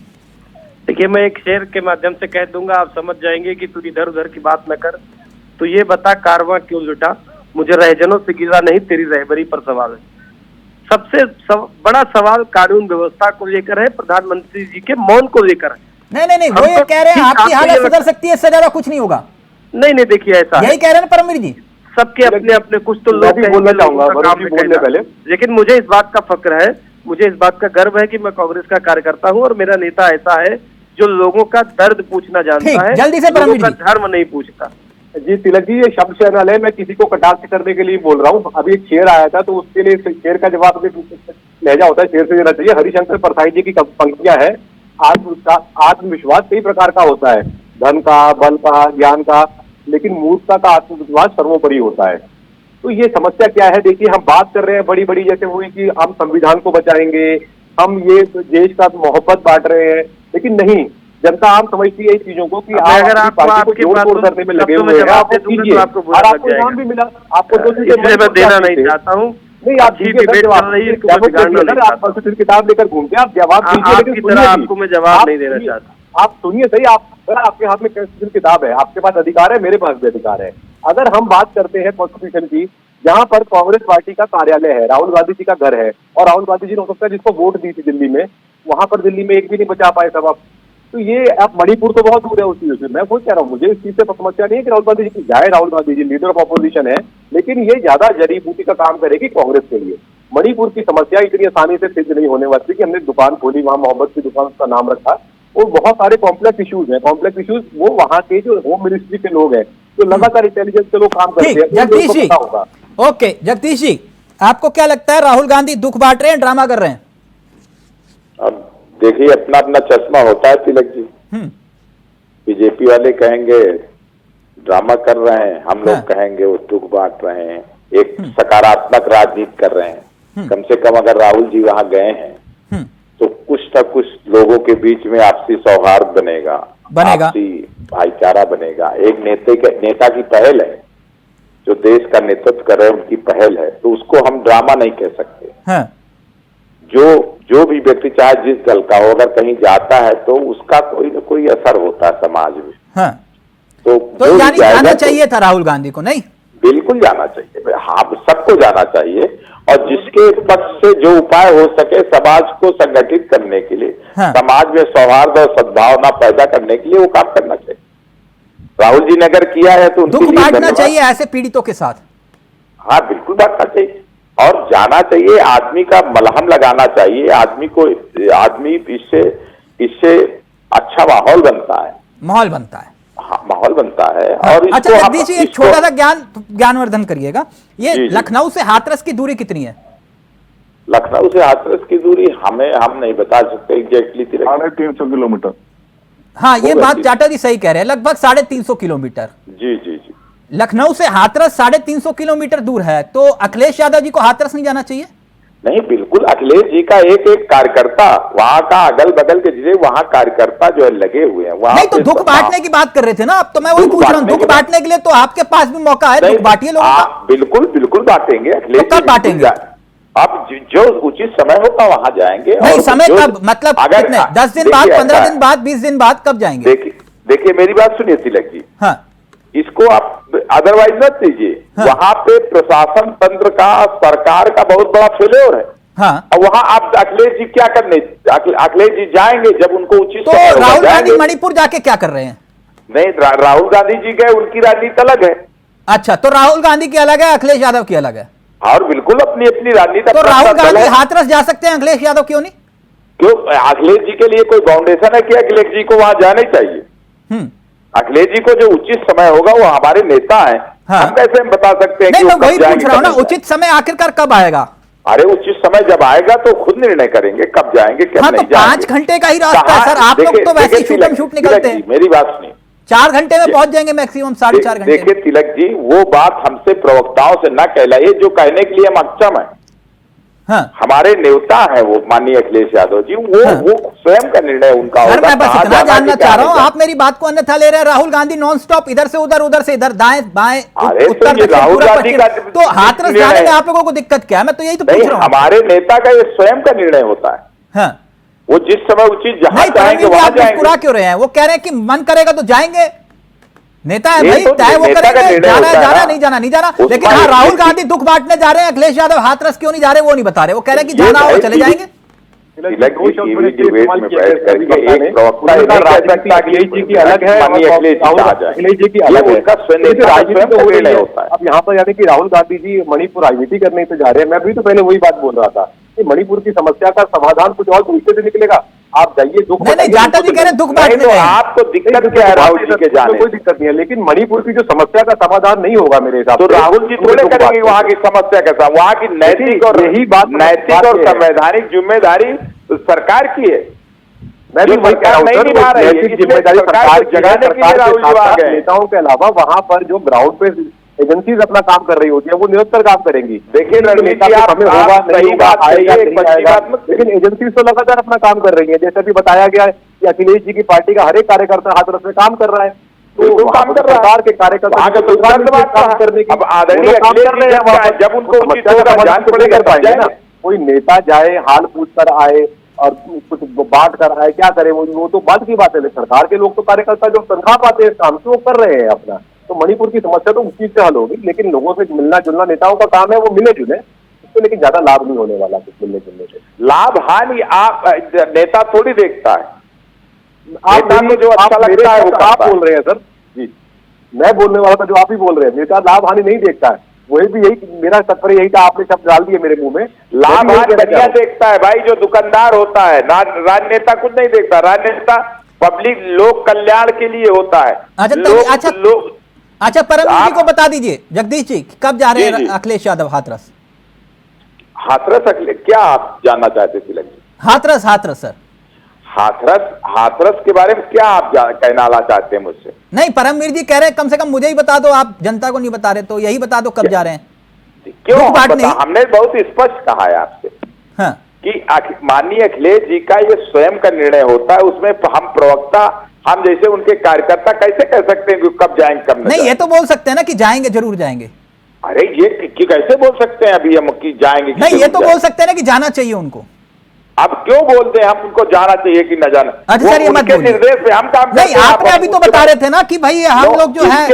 देखिए मैं एक शेर के माध्यम से कह दूंगा, आप समझ जाएंगे कि तू इधर उधर की बात न कर। तो ये बता कारवां क्यों जुटा, मुझे रहजनों से गिरा नहीं तेरी रहबरी पर सवाल है। सबसे बड़ा सवाल कानून व्यवस्था को लेकर है, प्रधानमंत्री जी के मौन को लेकर है। नहीं, वो ये कह रहे हैं आपकी हालत सुधर सकती है, इससे ज्यादा कुछ नहीं होगा। नहीं देखिए ऐसा यही कह रहे हैं परमवीर जी। सबके अपने अपने कुछ तो लोग बोलना चाहूंगा पहले, लेकिन मुझे इस बात का फक्र है, मुझे इस बात का गर्व है कि मैं कांग्रेस का कार्यकर्ता हूं और मेरा नेता ऐसा है जो लोगों का दर्द पूछना जानता है, जल्दी से लोगों का धर्म नहीं पूछता। जी तिलक जी, ये शब्द चैनल है, मैं किसी को कटाक्ष करने के लिए बोल रहा हूँ। अभी एक शेर आया था तो उसके लिए शेर का जवाब लहजा होता है, शेर से देना चाहिए। हरिशंकर परसाई जी की पंक्तियां है, आत्मविश्वास कई प्रकार का होता है, धन का, बल का, ज्ञान का, लेकिन मूर्खता का आत्मविश्वास सर्वोपरि होता है। तो ये समस्या क्या है? देखिए हम बात कर रहे हैं बड़ी बड़ी, जैसे हुई कि हम संविधान को बचाएंगे, हम ये देश का मोहब्बत बांट रहे हैं, लेकिन नहीं, जनता आम समझती है इस चीजों को कि अगर आप पार्टी को जोड़ तोड़ करने में लगे हुए हैं, आप कीजिए। और आपको इनाम भी मिला, आपको 2 सीटें मैं देना नहीं चाहता हूँ। नहीं, आप किताब लेकर घूमते हैं, आप जवाब दीजिए। आपको मैं जवाब नहीं देना चाहता। आप सुनिए सही, आपके हाथ में किताब है, आपके पास अधिकार है, मेरे पास भी अधिकार है। अगर हम बात करते हैं कॉन्स्टिट्यूशन की, जहाँ पर कांग्रेस पार्टी का कार्यालय है, राहुल गांधी जी का घर है, और राहुल गांधी जी ने हो सकता है जिसको वोट दी थी दिल्ली में, वहां पर दिल्ली में एक भी नहीं बचा पाए सब आप। तो ये आप मणिपुर तो बहुत दूर है उस चीज से, मैं वो कह रहा हूँ, मुझे इस चीज से समस्या नहीं है कि राहुल गांधी जी की जाए। Rahul Gandhi ji leader of opposition है, लेकिन ये ज्यादा जड़ी बूटी का काम करेगी कांग्रेस के लिए। मणिपुर की समस्या इतनी आसानी से सिद्ध नहीं होने वाली कि हमने दुकान खोली, वहां मोहब्बत की दुकान का नाम रखा, और बहुत सारे कॉम्प्लेक्स इश्यूज हैं। कॉम्प्लेक्स इश्यूज वो वहाँ के जो होम मिनिस्ट्री के लोग हैं, जो लगातार इंटेलिजेंस के लोग काम करते हैं, जगदीश जी, ओके जगदीश जी, आपको क्या लगता है राहुल गांधी दुख बांट रहे हैं, ड्रामा कर रहे हैं? अब देखिए अपना अपना चश्मा होता है तिलक जी। बीजेपी वाले कहेंगे ड्रामा कर रहे हैं, हम लोग कहेंगे वो दुख बांट रहे हैं, एक सकारात्मक राजनीति कर रहे हैं। कम से कम अगर राहुल जी वहां गए हैं तो कुछ न कुछ लोगों के बीच में आपसी सौहार्द बनेगा, आपसी भाईचारा बनेगा। एक नेता की पहल है, जो देश का नेतृत्व कर रहे हैं उनकी पहल है, तो उसको हम ड्रामा नहीं कह सकते। जो भी व्यक्ति चाहे जिस दल का हो, अगर कहीं जाता है तो उसका कोई न कोई असर होता है समाज में। तो यानी जाना चाहिए था राहुल गांधी को, नहीं? बिल्कुल जाना चाहिए, हाँ सबको जाना चाहिए, और जिसके पक्ष से जो उपाय हो सके समाज को संगठित करने के लिए, समाज में सौहार्द और सद्भावना पैदा करने के लिए वो काम करना चाहिए। राहुल जी ने अगर किया है तो उनके दुख लिए बांटना धन्यवाद। चाहिए ऐसे पीड़ितों के साथ। हाँ बिल्कुल बांटना चाहिए और जाना चाहिए, आदमी का मलहम लगाना चाहिए, आदमी इससे अच्छा माहौल बनता है, माहौल बनता है। हाँ, माहौल बनता है। हाँ। और अच्छा जगदीश जी, एक छोटा सा ज्ञानवर्धन करिएगा, ये जी, जी। लखनऊ से हाथरस की दूरी कितनी है? लखनऊ से हाथरस की दूरी हम नहीं बता सकते एग्जैक्टली, 350 किलोमीटर। हाँ, ये होगा बात जी। जाटा जी सही कह रहे हैं, लगभग 350 किलोमीटर। जी जी जी। लखनऊ से हाथरस 350 किलोमीटर दूर है, तो अखिलेश यादव जी को हाथरस नहीं जाना चाहिए? नहीं, बिल्कुल अखिलेश जी का एक कार्यकर्ता वहाँ का अगल बगल के जिले, वहाँ कार्यकर्ता जो है लगे हुए हैं वहाँ नहीं तो पे दुख बांटने की बात कर रहे थे ना, अब तो मैं वही दुख पूछ रहा हूँ, बांटने दुख की बांटने के लिए तो आपके पास भी मौका है, दुख बांटिए लोगों का। बिल्कुल बिल्कुल बांटेंगे अखिलेश तो कब जी, बांटेंगे? अब जो उचित समय होगा वहाँ जाएंगे। नहीं, और समय जो- कब, मतलब अगर कितने, 10 दिन बाद, देखिए, 15 ऐसा दिन बाद, 20 दिन बाद, कब जाएंगे? देखिए मेरी बात सुनिए तिलक जी, हाँ इसको आप अदरवाइज मत दीजिए। हाँ। वहाँ पे प्रशासन तंत्र का, सरकार का बहुत बड़ा फेल्योर है। हाँ, और वहाँ आप अखिलेश जी क्या करने, अखिलेश जी जाएंगे जब उनको उचित तो समय होगा, राहुल गांधी जाएंगे। मणिपुर जाके क्या कर रहे हैं? नहीं, राहुल गांधी जी गए, उनकी राजनीति अलग है। अच्छा, तो राहुल गांधी की अलग है, अखिलेश यादव की अलग है। और बिल्कुल अपनी अपनी राजनीति। तो अपना राहुल अपना दल गांधी है। हाथरस जा सकते हैं, अखिलेश यादव क्यों नहीं? क्यों अखिलेश जी के लिए कोई फाउंडेशन है कि अखिलेश जी को वहां जाना ही चाहिए? हम्म। अखिलेश जी को जो उचित समय होगा, वो हमारे नेता हैं। हाँ। हम कैसे हम बता सकते हैं नहीं, कि मैं वो कब वही जाएंगे, पूछ रहा हूँ ना, कब नहीं उचित समय आखिरकार कब आएगा? अरे उचित समय जब आएगा तो खुद निर्णय करेंगे कब जाएंगे कब हाँ, तो नहीं जाएंगे। 5 घंटे का ही रास्ता है सर, आप लोग तो वैसे ही शूटम शूट निकलते हैं। मेरी बात सुनिए, 4 घंटे में पहुंच जाएंगे मैक्सिमम, 4.5 घंटे। देखिए तिलक जी, वो बात हमसे प्रवक्ताओं से न कहलाइए जो कहने के लिए हम अक्षम है। हाँ हमारे नेता है वो माननीय अखिलेश यादव जी, वो स्वयं का निर्णय उनका सर, होगा। मैं बस कहाँ इतना जाना जानना कि क्या चाह रहा हूँ, नहीं आप मेरी बात को अन्यथा ले रहे हैं। राहुल गांधी नॉन स्टॉप इधर से उधर, उधर से इधर, दाएं बाएं, अरे तो उत्तर ये दक्षिण, राहुल पूरा गांधी पश्चिम। का तो हाथरस निर्णय जाने में है। आप लोगों को दिक्कत क्या है? मैं तो यही तो नहीं, पूछ रहा हूँ। हमारे नेता का ये स्वयं का निर्णय होता है। हाँ, वो जिस समय उचित जहां नहीं, चाहेंगे परमवीर जी, वहां आप मुस्कुरा जाएंगे। क्यों रहे हैं? वो कह रहे हैं कि मन करेगा तो जाएंगे। नेता है ये भाई, तो चाहे वो नेता का करेंगे, निर्णय जाना है होता है जाना, ना। नहीं जाना नहीं जाना। उसका लेकिन हाँ, एक- राहुल गांधी दुख बांटने जा रहे हैं, अखिलेश यादव हाथरस क्यों नहीं जा रहे वो नहीं बता रहे। वो कह रहे हैं कि ये जाना होगा भाई चले टीवी जाएंगे। तिलक जी टीवी डिबेट में बैठ करके एक प्रवक्ता ये नहीं कह सकता कि अखिलेश जी की अलग है माननीय और अखिलेश जी राहुल आ जाए। अखिलेश जी की ये अलग है। उनका स्वयं देखिए, नेता का राजनीति स्वयं तो का हो रही निर्णय है। होता है। अब यहाँ पर यानी कि राहुल गांधी जी मणिपुर राजनीति करने तो जा रहे हैं। मैं भी तो पहले वही बात बोल रहा था कि मणिपुर की समस्या का समाधान कुछ और तरीके से निकलेगा। आप जाइए, दुख नहीं नहीं, जाटा जी कह रहे हैं दुख बांटने नहीं तो गए हैं। आपको दिक्कत क्या है राहुल जी के जाने कोई दिक्कत नहीं है, लेकिन मणिपुर की जो समस्या का समाधान नहीं होगा मेरे हिसाब तो से। राहुल जी थोड़े करेंगे वहाँ की समस्या के साथ। वहाँ की नैतिक और यही बात संवैधानिक जिम्मेदारी सरकार की है। मैं भी जो वही कह रहा हूँ सरकार सर, नहीं निभा रही है, नैतिक इसलिए जिम्मेदारी सरकार सरकार को की है। जगाने के लिए सरकार राहुल के जी आ साथ-साथ गए। नेताओं के अलावा वहाँ पर जो ग्राउंड पे एजेंसीज अपना काम कर रही होती है, वो निरंतर काम करेंगी। देखिए रणनीति, नेता को आप समय होगा नहीं सही होगा, बात आएगा कहिए, नहीं पक्की आएगा, बात मत लेकिन एजेंसीज तो लगातार अपना काम कर रही है। जैसे अभी बताया गया है कि अखिलेश जी की पार्टी का हर एक कार्यकर्ता हाथरस में काम कर रहा है। तो बिल्कुल काम कर रहा है। सरकार के कार्यकर्ता वहाँ का तो तुरंत बात काम है। करने की अब आदरणीय वो लोग काम अखिलेश कर रहे हैं जी वहाँ पर। जब उनको तो उचित समस्या का होगा, समाधान जान तो नहीं पड़ेगा, कर पाएंगे जाएंगे। ना। कोई नेता जाए, हाल पूछ कर आए और कुछ बांट कर आए, क्या करे वो तो बात की बात है। सरकार के लोग तो कार्यकर्ता जो तनख्वाह पाते हैं काम से, वो कर रहे हैं अपना। तो मणिपुर की समस्या तो उस चीज से हल होगी, लेकिन लोगों से मिलना जुलना नेताओं का काम है, वो मिले जुले इससे, लेकिन ज्यादा लाभ नहीं होने वाला कुछ मिलने जुलने से। लाभ हानि आप नेता थोड़ी देखता है। आप नेता को जो अच्छा लगता है वो आप करता है। बोल रहे हैं सर जी, मैं बोलने वाला था जो आप ही बोल रहे हैं। नेता लाभ हानि नहीं देखता है, वही भी यही मेरा तात्पर्य यही था। आपने शब्द डाल दिए मेरे मुंह में। लाभ हानि बढ़िया देखता है भाई, जो दुकानदार होता है। राजनेता कुछ नहीं देखता। राजनेता पब्लिक लोक कल्याण के लिए होता है। अच्छा परमवीर जी को बता दीजिए, जगदीश जी कब जा रहे हैं जी। अखिलेश यादव हाथरस? हाथरस क्या आप जानना चाहते थे? हाथरस सर, हाथरस के बारे में क्या आप कहना चाहते हैं मुझसे? नहीं, परमवीर जी कह रहे हैं कम से कम मुझे ही बता दो, आप जनता को नहीं बता रहे, तो यही बता दो कब जा रहे हैं। क्यों दुख बांटने? हमने बहुत स्पष्ट कहा है आपसे हाँ, कि माननीय अखिलेश जी का ये स्वयं का निर्णय होता है। उसमें हम प्रवक्ता, हम जैसे उनके कार्यकर्ता कैसे कह सकते हैं कि कब जाएंगे कब नहीं, ये तो बोल सकते हैं ना कि जाएंगे, जरूर जाएंगे। अरे ये कैसे बोल सकते हैं अभी हम कि जाएंगे? नहीं, ये तो बोल सकते हैं ना कि जाना चाहिए उनको। अब क्यों बोलते हैं हम उनको जाना चाहिए कि न जाना? अच्छा सर, ये मत बोलिए। निर्देश पे हम काम नहीं, आपने अभी तो बता रहे थे ना कि भाई हम लोग जो है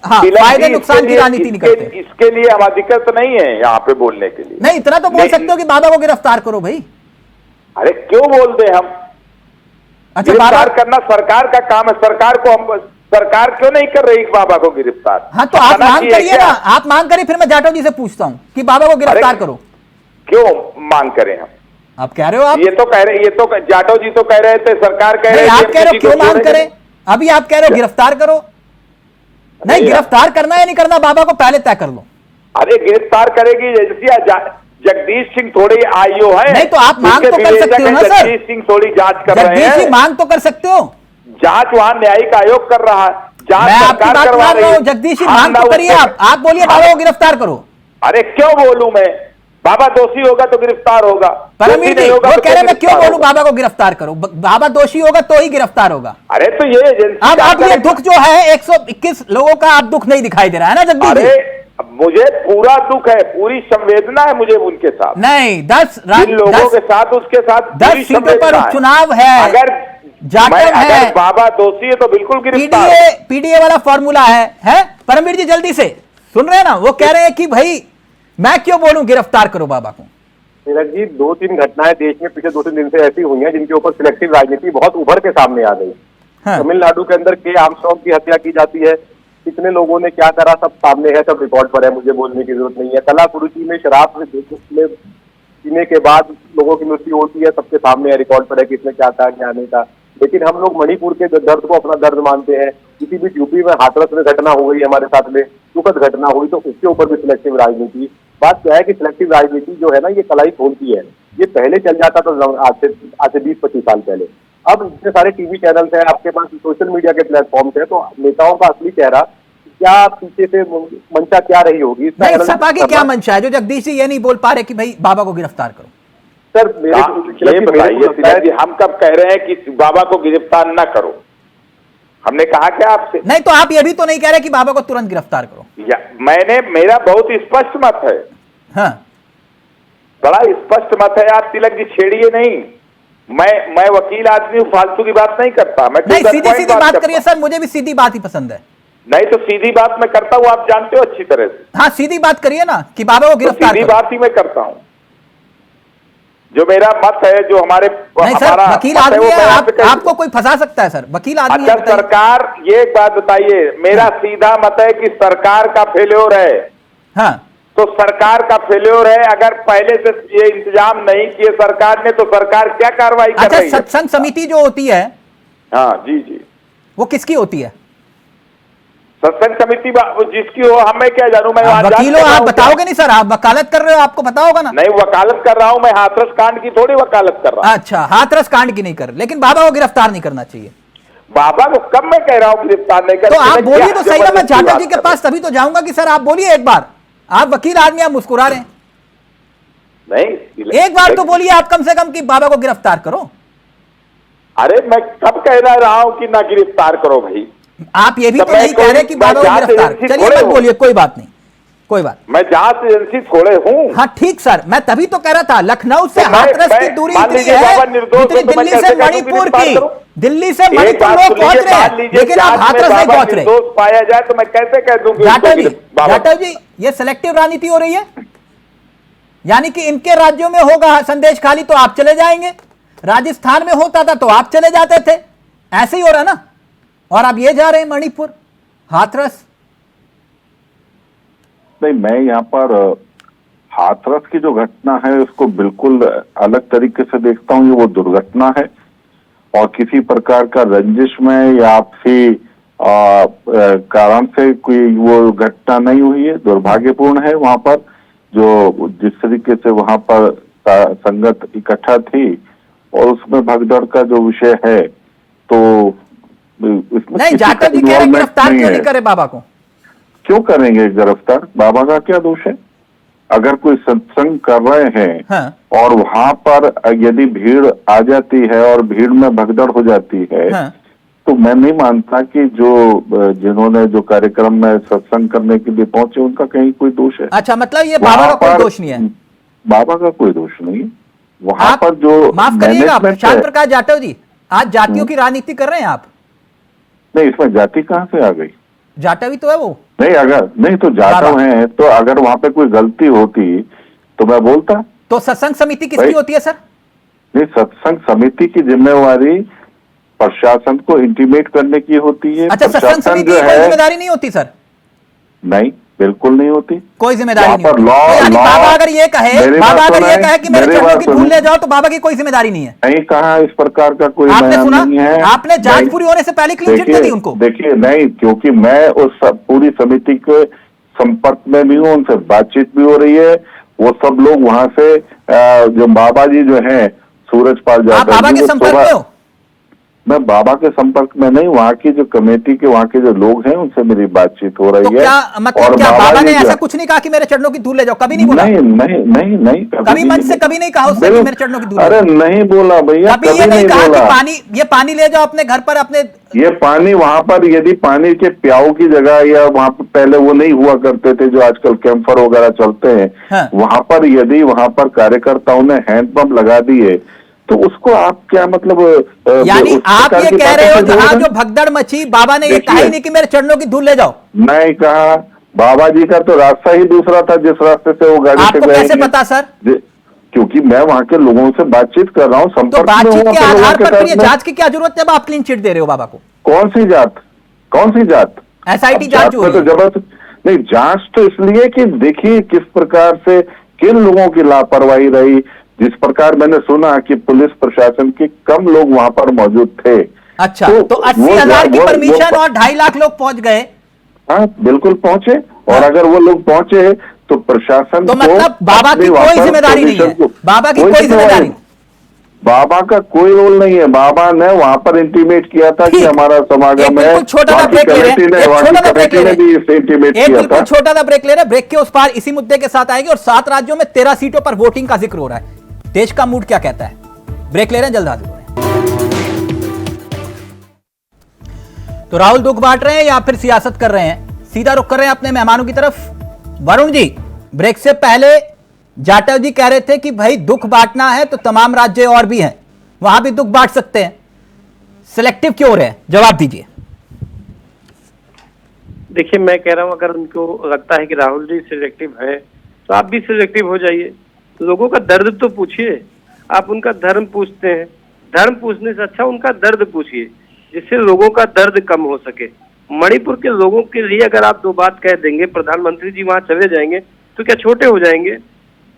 फायदे नुकसान की राजनीति नहीं करते। इसके लिए हम अधिकृत नहीं है यहाँ पे बोलने के लिए। नहीं, इतना तो बोल सकते हो कि बाबा को गिरफ्तार करो भाई। अरे क्यों बोलते हैं हम? अच्छा, गिरफ्तार करना सरकार का काम है। सरकार को हम सरकार क्यों नहीं कर रही बाबा को गिरफ्तार? हाँ तो आप मना मांग की है करिए क्या? ना, आप मांग करिए, फिर मैं जाटव जी से पूछता हूं कि बाबा को गिरफ्तार अरे, करो। क्यों मांग करें हम? आप कह रहे हो, आप ये तो कह रहे, ये तो जाटव जी तो कह रहे थे, सरकार कह नहीं, रही आप कह रहे हो क्यों मांग करें? अभी आप कह रहे हो गिरफ्तार करो। नहीं, गिरफ्तार करना है नहीं करना बाबा को पहले तय कर लो। अरे गिरफ्तार करेगी एजेंसियां, जगदीश सिंह थोड़ी आईओ है। नहीं तो आप मांग तो कर सकते हो ना सर। जगदीश सिंह थोड़ी जांच कर रहे जगदीश जी हैं। मांग तो कर सकते हो। जांच वहां न्यायिक आयोग कर रहा है, जांच मैं आपकी सरकार बात करवा मान रही रहा है। हूं, जगदीश जी हम मांग ना तो करिए। उसमें- आप बोलिए बाबा को गिरफ्तार करो। अरे क्यों बोलूं मैं? बाबा दोषी होगा तो गिरफ्तार होगा, परमवीर दोषी जी नहीं होगा वो तो कह रहे मैं क्यों गिरफ्तार बोलूं होगा? बाबा को गिरफ्तार करो? बाबा दोषी होगा तो ही गिरफ्तार होगा। अरे तो ये एजेंसी अब क्या ये करेगी? दुख जो है 121 लोगों का आप दुख नहीं दिखाई दे रहा है ना जगदीश अरे जी? मुझे पूरा दुख है, पूरी संवेदना है मुझे उनके साथ, नहीं, 10 जिन लोगों के साथ उसके साथ 10 सीटों पर संवेदना है। उपचुनाव है। अगर जाटव है, अगर बाबा दोषी है तो बिल्कुल गिरफ्तार। पीडीए वाला फॉर्मूला है? परमवीर जी जल्दी से सुन रहे हैं ना? वो कह रहे हैं कि भाई मैं क्यों बोलूं गिरफ्तार करो बाबा को। नीरज जी, 2-3 घटनाएं देश में पिछले 2-3 दिन से ऐसी हुई हैं जिनके ऊपर सिलेक्टिव राजनीति बहुत उभर के सामने आ गई। हाँ। तमिलनाडु के अंदर के आर्मस्ट्रांग की हत्या की जाती है, कितने लोगों ने क्या करा सब सामने है, सब रिकॉर्ड पर है, मुझे बोलने की जरूरत नहीं है। कलाकुरुचि में शराब में पीने के बाद लोगों की मृत्यु होती है, सबके सामने है, रिकॉर्ड पर है किसने क्या कहा क्या नहीं कहा। लेकिन हम लोग मणिपुर के दर्द को अपना दर्द मानते हैं। किसी भी यूपी में हाथरस में घटना हो गई हमारे साथ में, दुखद घटना हुई, तो उसके ऊपर भी सिलेक्टिव राजनीति। बात क्या है कि सिलेक्टिव राजनीति जो है ना, ये कलाई खोलती है। ये पहले चल जाता था आज से 20-25 साल पहले। अब इतने सारे टीवी चैनल्स हैं, आपके पास सोशल मीडिया के प्लेटफॉर्म्स हैं, तो नेताओं का असली चेहरा क्या, पीछे से मंशा क्या रही होगी? नहीं, सपा की क्या मंशा है जो जगदीश जी ये नहीं बोल पा रहे कि भाई बाबा को गिरफ्तार करो? सर ये बताइए तिलक जी, हम कब कह रहे हैं कि बाबा को गिरफ्तार न करो? हमने कहा क्या आपसे? नहीं तो आप ये भी तो नहीं कह रहे कि बाबा को तुरंत गिरफ्तार करो। मेरा बहुत स्पष्ट मत है। हाँ, बड़ा स्पष्ट मत है, आप तिलक जी छेड़िए नहीं। मैं वकील आदमी हूं, फालतू की बात नहीं करता। मैं नहीं, सीधी सीधी बात करता करिए सर, मुझे भी सीधी बात ही पसंद है। नहीं तो सीधी बात मैं करता हूं, आप जानते हो अच्छी तरह से। हाँ, सीधी बात करिए ना कि बाबा को तो गिरफ्तार सीधी करो। बात ही मैं करता हूं। जो मेरा मत है, जो हमारे नहीं सर, हमारा वकील मत आदमी वो है, मैं आपसे कह आपको कोई फंसा सकता है सर, वकील आदमी है, अच्छा बताइए। सरकार, ये एक बात बताइए, मेरा सीधा मत है कि सरकार का फेल्योर है। हाँ, तो सरकार का फेल्योर है। अगर पहले से ये इंतजाम नहीं किए सरकार ने, तो सरकार क्या कार्रवाई कर अच्छा, रही है? सत्संग समिति जो होती है हाँ जी जी, वो किसकी होती है? सत्संग समिति जिसकी हो, हमें क्या जानूं? मैं वहां जांच वकीलों, कर रहा आप हूं बताओगे नहीं सर? आप वकालत कर रहे हो, आपको पता होगा ना? नहीं, वकालत कर रहा हूं मैं, हाथरस कांड की थोड़ी वकालत कर रहा हूं। अच्छा, हाथरस कांड की नहीं कर, लेकिन बाबा को गिरफ्तार नहीं करना चाहिए। बाबा को कब मैं कह रहा हूं गिरफ्तार नहीं कर? तो आप बोलिए तो सही ना, मैं जाटव जी के पास तभी तो जाऊंगा कि सर आप बोलिए एक बार। आप वकील आदमी, आप मुस्कुरा रहे हैं। नहीं, एक बार तो बोलिए आप कम से कम कि बाबा को गिरफ्तार करो। अरे मैं कब कह रहा हूं कि ना गिरफ्तार करो भाई? आप ये भी तो तो नहीं कह रहे कि बाबा को गिरफ्तार, चलिए मत बोलिए, कोई बात नहीं, कोई बात। मैं जांच एजेंसी छोड़े हूं। हाँ ठीक सर, मैं तभी तो कह रहा था लखनऊ से तो हाथरस की दूरी मान इतनी लीजिए है, बाबा निर्दोष जितनी हो तो मैं दिल्ली से कैसे कहूं मणिपुर गिरफ्तार की, करूं? दिल्ली से एक मणिपुर बात लोग सुनिए, पहुंच रहे मान हैं, लीजिए लेकिन आप जांच में हाथरस नहीं बाबा पहुंच रहे। निर्दोष पाया जाए तो मैं कैसे कह दूं कि जाटव उसको जी, बाबा- जाटव जी, ये सिलेक्टिव राजनीति हो रही है, यानी कि इनके राज्यों में होगा संदेश खाली तो आप चले जाएंगे, राजस्थान में होता था तो आप चले जाते थे, ऐसे ही हो रहा ना। और आप ये जा रहे हैं मणिपुर, हाथरस। नहीं, मैं यहाँ पर हाथरस की जो घटना है उसको बिल्कुल अलग तरीके से देखता हूँ। ये वो दुर्घटना है और किसी प्रकार का रंजिश में या आपसी कारण से कोई वो घटना नहीं हुई है। दुर्भाग्यपूर्ण है वहां पर जो जिस तरीके से वहां पर संगत इकट्ठा थी और उसमें भगदड़ का जो विषय है, तो इसमें नहीं, जाटव जी कह रहे गिरफ्तार क्यों नहीं करे बाबा को? क्यों करेंगे गिरफ्तार? बाबा का क्या दोष है? अगर कोई सत्संग कर रहे हैं हाँ। और वहां पर यदि भीड़ आ जाती है और भीड़ में भगदड़ हो जाती है, हाँ। तो मैं नहीं मानता कि जो जिन्होंने जो कार्यक्रम में सत्संग करने के लिए पहुंचे उनका कहीं कोई दोष है। अच्छा, मतलब ये बाबा का कोई दोष नहीं है? बाबा का कोई दोष नहीं है। वहां पर जो माफ करिएगा मैनेजमेंट श्याम है, प्रकाश जाटव जी, आज जातियों की राजनीति कर रहे हैं आप? नहीं, इसमें जाति कहाँ से आ गई? जाटव ही तो है वो। नहीं, अगर नहीं तो जाटव हैं, तो अगर वहां पे कोई गलती होती तो मैं बोलता। तो सत्संग समिति किसकी होती है सर? नहीं, सत्संग समिति की जिम्मेवारी प्रशासन को इंटीमेट करने की होती है। अच्छा, सत्संग समिति की कोई जिम्मेदारी नहीं होती सर? नहीं, बिल्कुल नहीं होती, कोई जिम्मेदारी नहीं होती। लॉ तो यानी बाबा अगर ये कहे कि मेरे चरणों की धूल ले जाओ, तो बाबा की कोई जिम्मेदारी नहीं है? नहीं कहा, इस प्रकार का कोई आपने सुना? नहीं है। आपने जांच पूरी होने से पहले क्लीन चिट दे दी उनको? देखिए, नहीं, क्योंकि मैं उस पूरी समिति के संपर्क में भी हूँ, उनसे बातचीत भी हो रही है। वो सब लोग वहां से जो बाबा जी जो हैं, सूरजपाल आप बाबा के संपर्क में हो? मैं बाबा के संपर्क में नहीं, वहाँ की जो कमेटी के वहाँ के जो लोग हैं उनसे मेरी बातचीत हो रही तो है। क्या मतलब क्या बाबा ने ऐसा कुछ नहीं कहा कि मेरे चरणों की धूल ले जाओ? कभी नहीं बोला? नहीं, कभी मन से कभी नहीं कहा उससे कि मेरे चरणों की धूल? अरे नहीं बोला भैया, कभी ये नहीं कहा कि पानी ले जाओ अपने घर पर अपने? ये पानी वहाँ पर यदि पानी के प्याऊ की जगह या वहाँ पर पहले वो नहीं हुआ करते थे जो आजकल कैंपर वगैरह चलते हैं, हाँ। वहाँ पर यदि वहाँ पर कार्यकर्ताओं ने हैंडपंप लगा दिए तो उसको आप क्या मतलब यानी आप ये कह रहे हो जहां जो भगदड़ मची, बाबा ने ये कहा ही नहीं कि मेरे चरणों की धूल ले जाओ? नहीं कहा, बाबा जी का तो रास्ता ही दूसरा था जिस रास्ते से वो गाड़ी आपको कैसे पता सर? क्योंकि मैं वहाँ के लोगों से बातचीत कर रहा हूँ, तो संपर्क बातचीत के आधार पर फिर ये जांच की क्या जरूरत है जब आप क्लीन चिट दे रहे हो बाबा को? कौन सी जांच? SIT जांच हो रही है। जबरदस्त नहीं, जांच तो इसलिए कि देखिए किस प्रकार से किन लोगों की लापरवाही रही। जिस प्रकार मैंने सुना कि पुलिस प्रशासन के कम लोग वहां पर मौजूद थे। अच्छा, तो 80,000 की परमिशन और 2.5 लाख लोग पहुंच गए? हाँ, बिल्कुल पहुंचे। और अगर वो लोग पहुंचे तो प्रशासन तो मतलब बाबा की कोई जिम्मेदारी नहीं है? बाबा की कोई जिम्मेदारी नहीं? बाबा का कोई रोल नहीं है। बाबा ने वहां पर इंटीमेट किया था कि हमारा समागम है। छोटा सा ब्रेक ले रहे हैं, छोटा सा ब्रेक ले रहे हैं। ब्रेक के उस पार इसी मुद्दे के साथ आएगी और 7 राज्यों में 13 सीटों पर वोटिंग का जिक्र हो रहा है। देश का मूड क्या कहता है? ब्रेक ले रहे हैं, जल्द हाजिर हो रहे हैं। तो राहुल दुख बांट रहे हैं या फिर सियासत कर रहे हैं? सीधा रुख कर रहे हैं अपने मेहमानों की तरफ। वरुण जी, ब्रेक से पहले जाटव जी कह रहे थे कि भाई दुख बांटना है तो तमाम राज्य और भी हैं, वहां भी दुख बांट सकते हैं, सिलेक्टिव क्यों हो रहे हैं? जवाब दीजिए। देखिए, मैं कह रहा हूं अगर उनको लगता है कि राहुल जी सिलेक्टिव है तो आप भी सिलेक्टिव हो जाइए। लोगों का दर्द तो पूछिए। आप उनका धर्म पूछते हैं, धर्म पूछने से अच्छा उनका दर्द पूछिए, जिससे लोगों का दर्द कम हो सके। मणिपुर के लोगों के लिए अगर आप 2 बात कह देंगे, प्रधानमंत्री जी वहां चले जाएंगे तो क्या छोटे हो जाएंगे?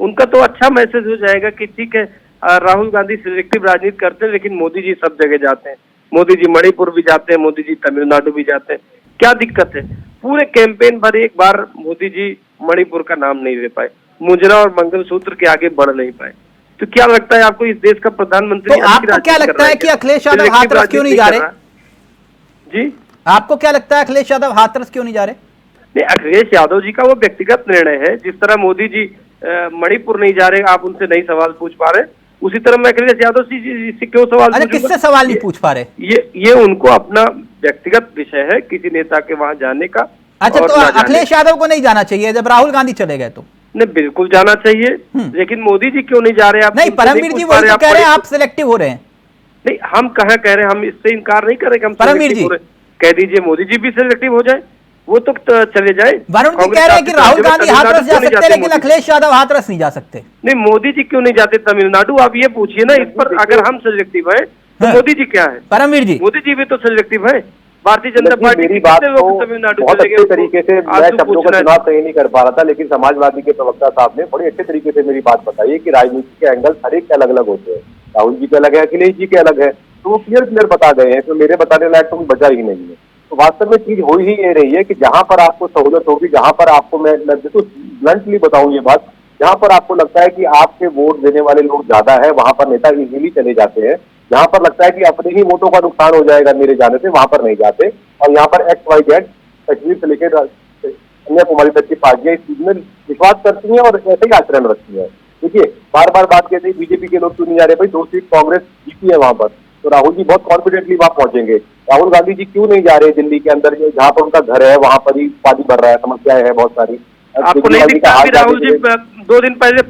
उनका तो अच्छा मैसेज हो जाएगा कि ठीक है, राहुल गांधी सिलेक्टिव राजनीति करते हैं लेकिन मोदी जी सब जगह जाते हैं। मोदी जी मणिपुर भी जाते हैं, मोदी जी तमिलनाडु भी जाते हैं, क्या दिक्कत है? पूरे कैंपेन भर एक बार मोदी जी मणिपुर का नाम नहीं ले पाए, मुजरा और मंगलसूत्र के आगे बढ़ नहीं पाए। तो क्या लगता है आपको इस देश का प्रधानमंत्री? तो आपको क्या लगता है कि अखिलेश यादव हाथरस क्यों नहीं जा रहे? जी, आपको क्या लगता है अखिलेश यादव हाथरस क्यों नहीं जा रहे? नहीं, अखिलेश यादव जी का वो व्यक्तिगत निर्णय है। जिस तरह मोदी जी मणिपुर नहीं जा रहे, आप उनसे नहीं सवाल पूछ पा रहे, उसी तरह मैं अखिलेश यादव जी से क्यों सवाल पूछूंगा? किससे सवाल नहीं पूछ पा रहे? ये उनको अपना व्यक्तिगत विषय है किसी नेता के वहां जाने का। अच्छा, तो अखिलेश यादव को नहीं जाना चाहिए जब राहुल गांधी चले गए? तो नहीं, बिल्कुल जाना चाहिए, लेकिन मोदी जी क्यों नहीं जा रहे? आप नहीं, परमवीर जी वही तो कह रहे हैं आप सिलेक्टिव हो रहे हैं। नहीं, हम कहाँ कह रहे हैं, हम इससे इनकार नहीं कर रहे कि हम परमवीर जी कह दीजिए मोदी जी भी सिलेक्टिव हो जाए, वो तो चले जाए। वरुण जी कह रहे हैं कि राहुल गांधी हाथरस जा सकते हैं लेकिन अखिलेश यादव हाथरस नहीं जा सकते। नहीं, मोदी जी क्यों नहीं जाते तमिलनाडु? आप ये पूछिए ना इस पर। अगर हम सिलेक्टिव है तो मोदी जी क्या है? परमवीर जी, मोदी जी भी तो सिलेक्टिव है। भारतीय जनता पार्टी मेरी बात तो बहुत अच्छे तरीके से, मैं शब्दों का चुनाव सही नहीं कर पा रहा था, लेकिन समाजवादी के प्रवक्ता साहब ने बड़े अच्छे तरीके से मेरी बात बताई कि राजनीति के एंगल हर एक के अलग अलग होते हैं। राहुल जी के अलग है, अखिलेश जी के अलग है, तो वो क्लियर बता गए हैं। तो मेरे बताने लायक तो कुछ बचा ही नहीं है। तो वास्तव में चीज हो ही ये रही है कि जहां पर आपको सहूलत होगी, जहां पर आपको, मैं बिल्कुल ब्लंटली बताऊं ये बात, जहां पर आपको लगता है कि आपके वोट देने वाले लोग ज्यादा है, वहां पर नेता इजीली चले जाते हैं। जहां पर लगता है कि अपने ही वोटों का नुकसान हो जाएगा मेरे जाने से, वहां पर नहीं जाते। और यहाँ पर XYZ कश्मीर से लेकर कन्याकुमारी तक की पार्टियां इस चीज में विश्वास करती हैं और ऐसे ही आचरण रखती है। देखिए, बार बार बात कहते हैं बीजेपी के लोग क्यों नहीं जा रहे? भाई 2 सीट कांग्रेस जीती है वहां पर, तो राहुल जी बहुत कॉन्फिडेंटली वहां पहुंचेंगे। राहुल गांधी जी क्यों नहीं जा रहे दिल्ली के अंदर, जहां पर उनका घर है वहां पर ही पानी भर रहा है, समस्याएं हैं बहुत सारी। आपको नहीं दिखता कि राहुल जी 2 दिन पहले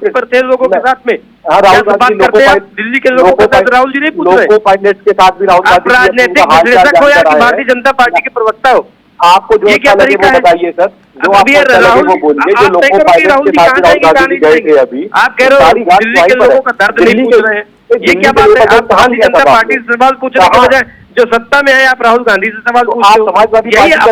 पर थे लोगों के साथ में? हाँ, राहुल गांधी दिल्ली के लोगों के साथ राहुल जी नहीं पूछ रहे? पायलट्स के साथ भी राहुल गांधी राजनीतिक विश्लेषक हो या भारतीय जनता पार्टी के प्रवक्ता हो, आपको जो अच्छा लगे वो बताइए सर। जो आपको लगे वो बोलिए। जो लोगों पायलट्स के साथ राहुल गांधी गए थे अभी, आप कह रहे हो दिल्ली के लोगों का दर्द नहीं पूछ रहे हैं, ये क्या बात है? आप भारतीय जनता पार्टी से सवाल पूछने के बजाय जो सत्ता में है आप राहुल गांधी से सवाल पूछते हो। यही आप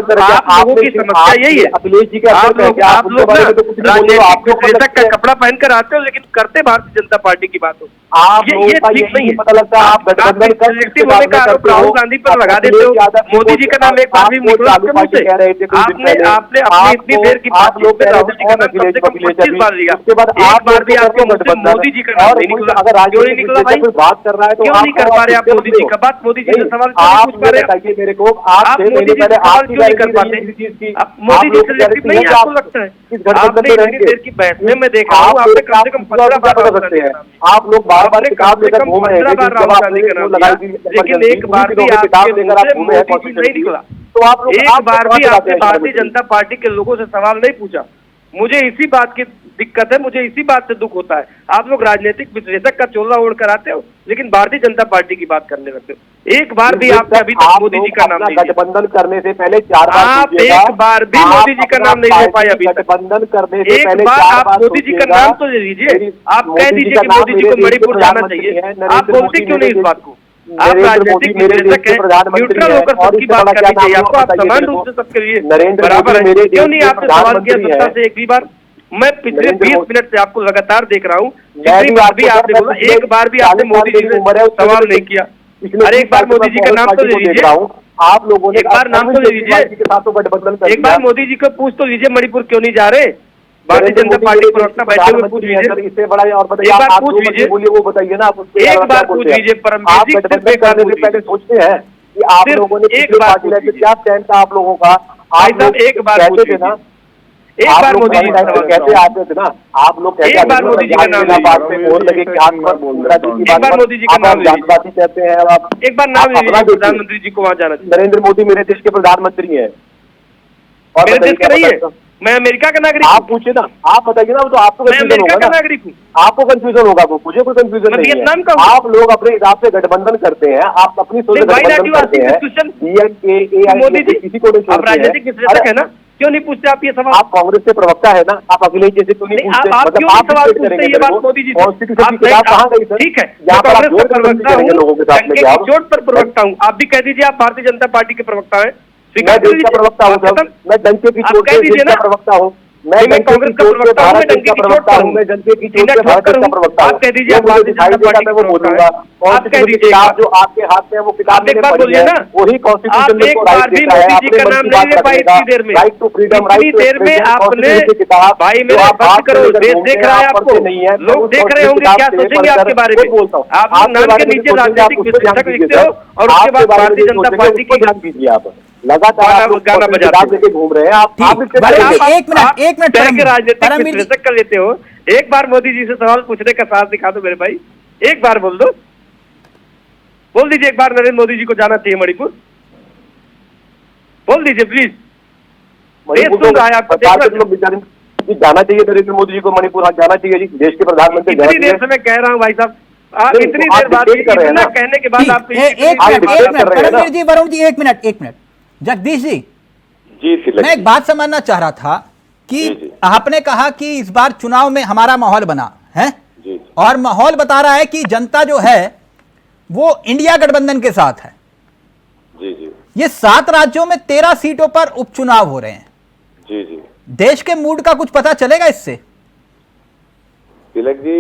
लोगों की समस्या यही है। अखिलेश जी आप लोग ना राजनीतिक विश्लेषक का कपड़ा पहनकर आते हो, लेकिन करते भारतीय जनता पार्टी की बात हो। ये ठीक नहीं है। पता लगता है आप गठबंधन होने का आरोप राहुल गांधी पर लगा देते हो। मोदी जी का नाम एक बार भी निकला आपके मुंह से। आपने अपनी इतनी देर की बात लोग राहुल जी का नाम कम से कम 25 बार लिया, एक बार भी आपके मुंह से मोदी जी का नाम नहीं निकला। क्यों नहीं निकला भाई? बात कर रहा है तो क्यों नहीं कर पा रहे आप मोदी जी का बात? मोदी जी से सवाल आप पूछ पा रहे हैं? मेरे को आप मोदी जी से सवाल क्यों नहीं कर पाते? मोदी जी से रिलेटेड नहीं आपको लगता है? आपने इतनी देर की बहस में मैं देख रहा हूँ आपने कम से कम 15 बार कर सकते हैं। आप लोग बार बार किताब लेकर घूम रहे हैं, राहुल गांधी का नाम लिया, लेकिन एक बार भी आपके मुंह से मोदी जी नहीं निकला। तो आप लोग एक बार भी आपने भारतीय जनता पार्टी के लोगों से सवाल नहीं पूछा। मुझे इसी बात की दिक्कत है, मुझे इसी बात से दुख होता है। आप लोग राजनीतिक विश्लेषक का चोला ओढ़ कर आते हो, लेकिन भारतीय जनता पार्टी की बात करने लगते हो। एक बार भी आपने अभी तक मोदी जी का नाम नहीं लिया। गठबंधन करने से पहले 4 बार आप एक बार भी मोदी जी का नाम नहीं ले पाए अभी तक। गठबंधन करने से एक पहले बार 4 आप बार मोदी जी का नाम तो ले लीजिए। आप कह दीजिए कि मोदी जी को मणिपुर जाना चाहिए। आप बोलते क्यों नहीं इस बात को? आप राजनीतिक विश्लेषक हैं, न्यूट्रल होकर सबकी बात करनी चाहिए आपको। आप समान रूप से सबके लिए बराबर है। क्यों नहीं आपने सवाल किया सत्ता से एक भी बार? मैं पिछले 20 मिनट से आपको लगातार देख रहा हूँ। जितनी बार भी आपने बोला, एक बार भी आपने मोदी जी से सवाल नहीं किया। अरे एक बार मोदी जी का नाम तो ले लीजिए। आप लोगों ने एक बार नाम तो ले लीजिए। एक बार मोदी जी को पूछ तो लीजिए मणिपुर क्यों नहीं जा रहे? भारतीय जनता पार्टी प्रवक्ता बैठे हुए पूछ लीजिए। इससे बड़ा और एक बार पूछ लीजिए, बोलिए वो बताइए ना। आप एक बार पूछ लीजिए। आप गठबंधन करने से पहले सोचते हैं कि आप लोगों ने एक बार क्या स्टैंड था आप लोगों का? भाई साहब एक बार पूछ थे ना, एक बार मोदी जी कैसे आते थे ना आप लोग? एक बार मोदी जी का नाम लगे कि आप एक बार मोदी जी का नाम जानबाजी कहते हैं आप। एक बार नाम लीजिए प्रधानमंत्री जी को वहाँ जाना चाहिए। नरेंद्र मोदी मेरे देश के प्रधानमंत्री हैं और मेरे देश का नहीं है, मैं अमेरिका का नागरिक। आप पूछे ना, आप बताइए ना। वो तो आपको कंफ्यूजन होगा ना, नागरिक हूँ। आपको कंफ्यूजन होगा, वो मुझे कोई कंफ्यूजन नहीं है। आप लोग अपने हिसाब से गठबंधन करते हैं, आप अपनी सोच से गठबंधन करते हैं। मोदी जी किसी को नहीं आप राजनीतिक विश्लेषक है ना, क्यों नहीं पूछते आप ये सवाल? आप कांग्रेस के प्रवक्ता है ना, आप अखिलेश जैसे क्यों नहीं पूछते? आप क्यों नहीं सवाल पूछते? ये बात मोदी जी कॉन्स्टिट्यूशन की किताब कहाँ गई सर? ठीक है, यहाँ पर कांग्रेस का प्रवक्ता हूँ, लोगों के साथ में चोट पर प्रवक्ता हूँ। आप भी कह दीजिए आप भारतीय जनता पार्टी के प्रवक्ता है। मैं देश का प्रवक्ता हूँ सर, मैं डंके की चोट से देश का प्रवक्ता हूँ। मैं कांग्रेस का प्रवक्ता हूँ, मैं डंके की चोट पर हूँ। मैं जनता की चोट से भारत का प्रवक्ता हूँ। आप कह दीजिए आप भारतीय जनता पार्टी मैं वो बोलूंगा। आप कह दीजिए जो आपके हाथ में वो किताब एक बार बोलिए ना, वही कॉन्स्टिट्यूशन एक बार भी मोदी जी का नाम नहीं ले पाई इतनी देर में। राइट टू फ्रीडम, इतनी देर में आपने भाई मेरे बात करो, देश देख रहा है आपको, लोग देख रहे होंगे, क्या सोचेंगे आपके बारे में? आप नाम के नीचे राजनीतिक विश्लेषक लिखते हो और उसके बाद भारतीय जनता पार्टी की ध्यान दीजिए। आप लगातार गाना बजाते घूम रहे हैं। आप एक मिनट राजनीतिक विश्लेषक कर लेते हो। एक बार मोदी जी से सवाल पूछने का साहस दिखा दो मेरे भाई, एक बार बोल दो, बोल दीजिए एक बार नरेंद्र मोदी जी को जाना चाहिए मणिपुर, बोल दीजिए प्लीज। जाना चाहिए नरेंद्र मोदी जी को मणिपुर, जाना चाहिए जी, देश के प्रधानमंत्री। इतनी देर से मैं कह रहा हूँ भाई साहब, इतनी देर बाद इतना कहने के बाद आप परमवीर जी, वरुण जी, एक मिनट। जगदीश जी, मैं एक बात समझना चाह रहा था कि आपने कहा कि इस बार चुनाव में हमारा माहौल बना है और माहौल बता रहा है कि जनता जो है वो इंडिया गठबंधन के साथ है। ये 7 राज्यों में 13 सीटों पर उपचुनाव हो रहे हैं। देश के मूड का कुछ पता चलेगा इससे? तिलक जी,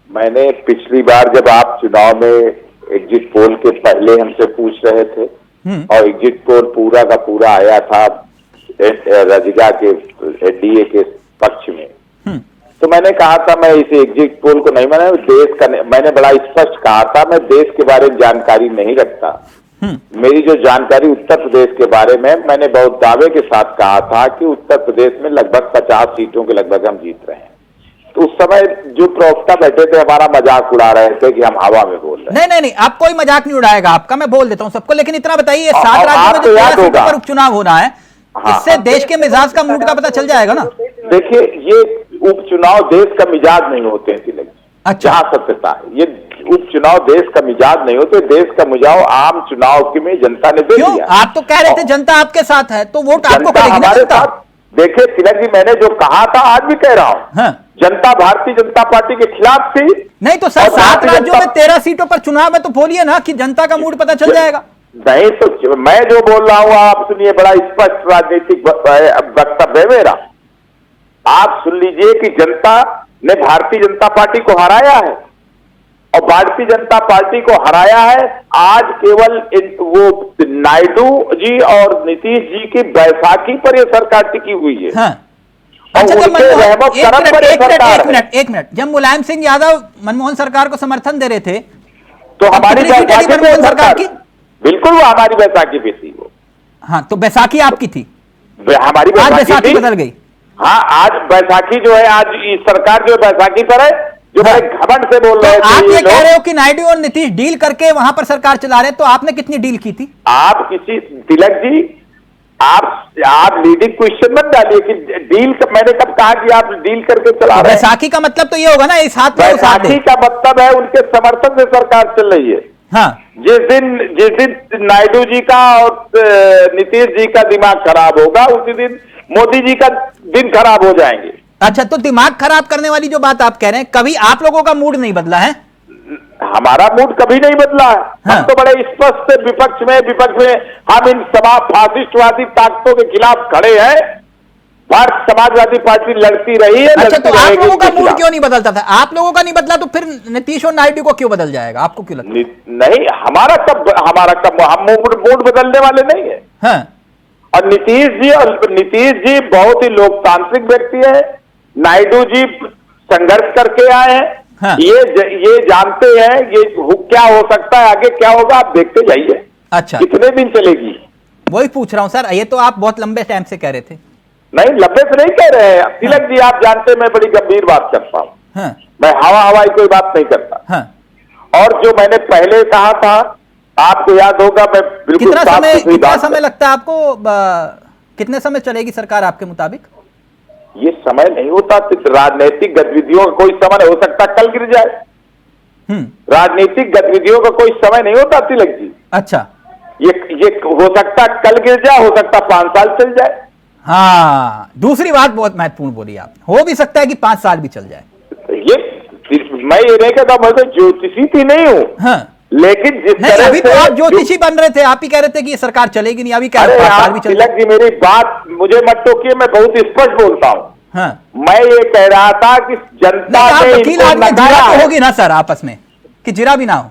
मैंने पिछली बार जब आप चुनाव में एग्जिट पोल के पहले हमसे पूछ रहे थे और एग्जिट पोल पूरा का पूरा आया था रजिका के एनडीए के पक्ष में, तो मैंने कहा था मैं इस एग्जिट पोल को नहीं, मैंने बड़ा स्पष्ट कहा था मैं देश के बारे में जानकारी नहीं रखता। मेरी जो जानकारी उत्तर प्रदेश के बारे में, मैंने बहुत दावे के साथ कहा था कि उत्तर प्रदेश में लगभग 50 सीटों के लगभग हम जीत रहे हैं। तो उस समय जो प्रवक्ता बैठे थे हमारा मजाक उड़ा रहे थे कि हम हवा में बोल रहे हैं। नहीं, आप कोई मजाक नहीं उड़ाएगा आपका, मैं बोल देता हूं सबको। लेकिन इतना बताइए, 7 राज्यों में जो 13 सीटों पर उपचुनाव होना है, इससे देश के मिजाज का मूड का पता चल जाएगा ना? देखिए, ये उपचुनाव देश का मिजाज नहीं होते हैं तिलक। अच्छा, जहां सत्यता है, ये उपचुनाव देश का मिजाज नहीं होते। देश का मिजाज आम चुनाव के में जनता ने दे दिया। आप तो कह रहे थे जनता आपके साथ है, तो वोट आपको करेगी ना जनता? देखिए तिलक जी, मैंने जो कहा था आज भी कह रहा हूं, जनता भारतीय जनता पार्टी के खिलाफ थी। नहीं तो सर, 7 राज्यों में 13 सीटों पर चुनाव है, तो बोलिए ना कि जनता का मूड पता चल जाएगा। नहीं तो मैं जो बोल रहा हूं आप सुनिए, बड़ा स्पष्ट राजनीतिक वक्तव्य है मेरा। आप सुन लीजिए कि जनता ने भारतीय जनता पार्टी को हराया है, और भारतीय जनता पार्टी को हराया है आज केवल वो नायडू जी और नीतीश जी की बैसाखी पर यह सरकार टिकी हुई है। हाँ। अच्छा, एक मिनट, जब मुलायम सिंह यादव मनमोहन सरकार को समर्थन दे रहे थे तो हमारी मनमोहन सरकार की, बिल्कुल वो हमारी बैसाखी पे थी वो। हाँ, तो बैसाखी आपकी थी, हमारी बैसाखी बदल गई। हाँ, आज बैसाखी जो है, आज इस सरकार जो बैसाखी पर है, जो बड़े घमंड से बोल रहे थे। आप ये कह रहे हो कि नायडू और नीतीश डील करके वहां पर सरकार चला रहे, तो आपने कितनी डील की थी? आप किसी तिलक जी, आप लीडिंग क्वेश्चन मत डालिए कि डील, मैंने कब कहा कि आप डील करके चला रहे हैं? बैसाखी का मतलब तो ये होगा ना, इस हाथ में उस हाथ में। बैसाखी का मतलब है उनके समर्थन से सरकार चल रही है। हाँ। जिस दिन नायडू जी का और नीतीश जी का दिमाग खराब होगा, उसी दिन मोदी जी का दिन खराब हो जाएंगे। अच्छा, तो दिमाग खराब करने वाली जो बात आप कह रहे हैं, कभी आप लोगों का मूड नहीं बदला है? हमारा मूड कभी नहीं बदला है। हाँ। हम तो बड़े स्पष्ट विपक्ष में हम इन फासिस्टवादी ताकतों के खिलाफ खड़े हैं। भारत समाजवादी पार्टी लड़ती रही है। अच्छा, तो आप लोगों का मूड क्यों नहीं बदलता था? आप लोगों का नहीं बदला तो फिर नीतीश और नायडू को क्यों बदल जाएगा? आपको क्यों लगता है? नहीं, हमारा कब हम मूड बदलने वाले नहीं है। हाँ। और नीतीश जी बहुत ही लोकतांत्रिक व्यक्ति है। नायडू जी संघर्ष करके आए हैं। हाँ। ये जानते हैं ये क्या हो सकता है, आगे क्या होगा आप देखते जाइए। अच्छा, कितने दिन चलेगी? वही पूछ रहा हूं सर, ये तो आप बहुत लंबे टाइम से कह रहे थे। नहीं, लंबे से नहीं कह रहे हैं तिलक जी, आप जानते हैं मैं बड़ी गंभीर बात करता हूं। हाँ। मैं हवाई कोई बात नहीं करता। हाँ। और जो मैंने पहले कहा था, आपको याद होगा, मैं बिल्कुल कितना समय लगता है आपको? कितने समय चलेगी सरकार आपके मुताबिक? ये समय नहीं होता, राजनीतिक गतिविधियों का कोई समय हो सकता कल गिर जाए। राजनीतिक गतिविधियों का कोई समय नहीं होता तिलक जी। अच्छा, ये हो सकता कल गिर जाए, हो सकता 5 साल चल जाए। हाँ, दूसरी बात बहुत महत्वपूर्ण बोली आप, हो भी सकता है कि 5 साल भी चल जाए। मैं ये नहीं कहता, मैं तो ज्योतिषी थी नहीं हूँ। हाँ। लेकिन जिस तरह अभी तो आप ज्योतिषी बन रहे थे, आप ही कह रहे थे कि ये सरकार चलेगी नहीं, अभी कह रहे 5 साल भी चल जाए। तिलक जी, मेरी बात मुझे मत टोकिए, मैं बहुत स्पष्ट बोलता हूँ। हाँ। मैं ये कह रहा था कि जनता ने जिरा तो होगी ना सर आपस में, कि जिरा भी ना हो?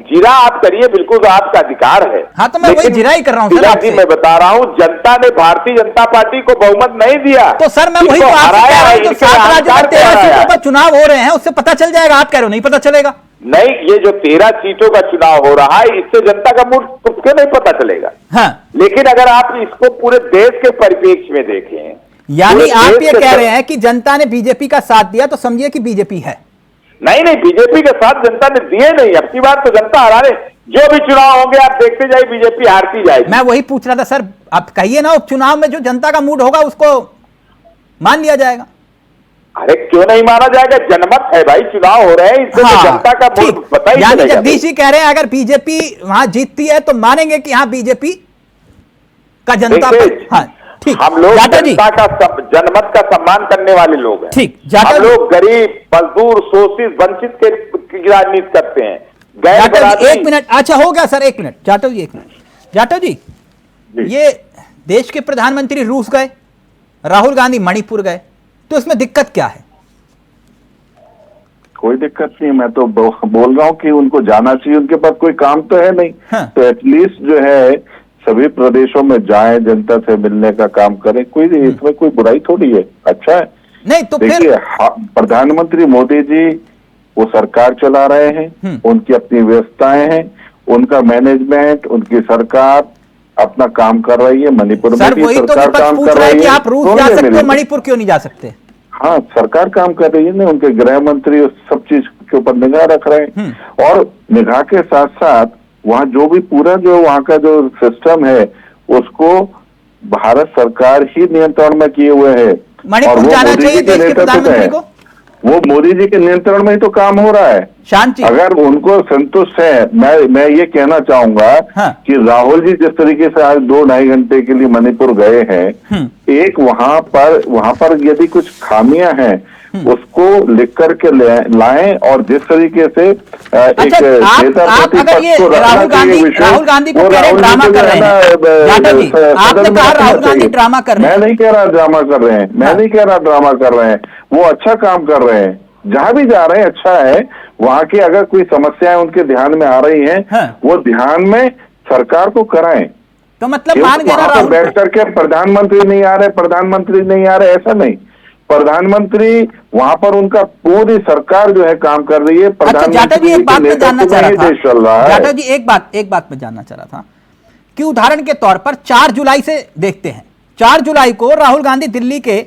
जिरा आप करिए, बिल्कुल आपका अधिकार है। हाँ, तो मैं वही जिरा ही कर रहा हूँ सर आपसे। मैं बता रहा हूँ, जनता ने भारतीय जनता पार्टी को बहुमत नहीं दिया। तो सर मैं वही तो आपसे कह रहा हूँ, तो 7 राज्यों में 13 सीटों पर चुनाव हो रहे हैं, उससे पता चल जाएगा। आप कह रहे हो नहीं पता चलेगा? नहीं, ये जो 13 सीटों का चुनाव हो रहा है, इससे जनता का मूड क्यों नहीं पता चलेगा? हाँ। लेकिन अगर आप इसको पूरे देश के परिप्रेक्ष्य में देखें, यानी आप ये कह रहे हैं कि जनता ने बीजेपी का साथ दिया, तो समझिए कि बीजेपी है। नहीं, बीजेपी के साथ जनता ने दिए नहीं। अब की बार तो जनता हरा रहे, जो भी चुनाव होंगे आप देखते जाइए, बीजेपी हारती जाएगी। मैं वही पूछ रहा था सर, आप कहिए ना, उपचुनाव में जो जनता का मूड होगा उसको मान लिया जाएगा। अरे क्यों नहीं माना जाएगा? जनमत है भाई, चुनाव हो रहे हैं, इससे हाँ, जनता का मूड पता ही यानी चलेगा। जगदीश जी कह रहे हैं अगर बीजेपी वहां जीतती है तो मानेंगे कि हाँ बीजेपी का जनता पर। हाँ, ठीक। हम लोग जनता का जनमत का सम्मान करने वाले लोग हैं। ठीक। हम लोग गरीब, मजदूर, शोषित, वंचित की राजनीति करते हैं। एक मिनट, अच्छा हो गया सर, 1 मिनट जाटव जी, 1 मिनट जाटव जी। ये देश के प्रधानमंत्री रूस गए, राहुल गांधी मणिपुर गए, तो इसमें दिक्कत क्या है? कोई दिक्कत नहीं, मैं तो बोल रहा हूँ कि उनको जाना चाहिए, उनके पास कोई काम तो है नहीं। हाँ। तो एटलीस्ट जो है सभी प्रदेशों में जाएं, जनता से मिलने का काम करें, कोई इसमें कोई बुराई थोड़ी है, अच्छा है। नहीं तो देखिए, प्रधानमंत्री मोदी जी वो सरकार चला रहे हैं, उनकी अपनी व्यवस्थाएं हैं, उनका मैनेजमेंट, उनकी सरकार अपना काम कर रही है। मणिपुर में भी सरकार काम कर रही है। आप रूस जा सकते हो, मणिपुर क्यों नहीं जा सकते? हाँ, सरकार काम कर रही है ना, उनके गृह मंत्री सब चीज के ऊपर निगाह रख रहे हैं। और निगाह के साथ साथ वहाँ जो भी पूरा जो वहाँ का जो सिस्टम है उसको भारत सरकार ही नियंत्रण में किए हुए है। मणिपुर जाना चाहिए देश के प्रधानमंत्री को, वो मोदी जी के नियंत्रण में ही तो काम हो रहा है। शांति, अगर उनको संतुष्ट है, मैं ये कहना चाहूंगा कि राहुल जी जिस तरीके से आज 2-2.5 घंटे के लिए मणिपुर गए हैं, एक वहां पर यदि कुछ खामियां हैं उसको लिख करके लाएं और जिस तरीके से एक आप अगर ये राहुल गांधी को कह रहे हैं ड्रामा कर रहे हैं, जाटव जी आपने कहा राहुल गांधी ड्रामा कर रहे हैं। मैं नहीं कह रहा ड्रामा कर रहे हैं, मैं नहीं कह रहा ड्रामा कर रहे हैं, वो अच्छा काम कर रहे हैं, जहां भी जा रहे हैं अच्छा है। वहां की अगर कोई समस्याएं उनके ध्यान में आ रही हैं, वो ध्यान में सरकार को कराएं। तो मतलब मान गए ना राहुल, बैठ करके प्रधानमंत्री नहीं आ रहे, ऐसा नहीं। प्रधानमंत्री वहां पर उनका पूरी सरकार जो है काम कर रही है। अच्छा जाटव जी एक बात मैं जानना चाह रहा था, जाटव जी एक बात मैं जानना चाह रहा था कि उदाहरण के तौर पर 4 जुलाई से देखते हैं, 4 जुलाई को राहुल गांधी दिल्ली के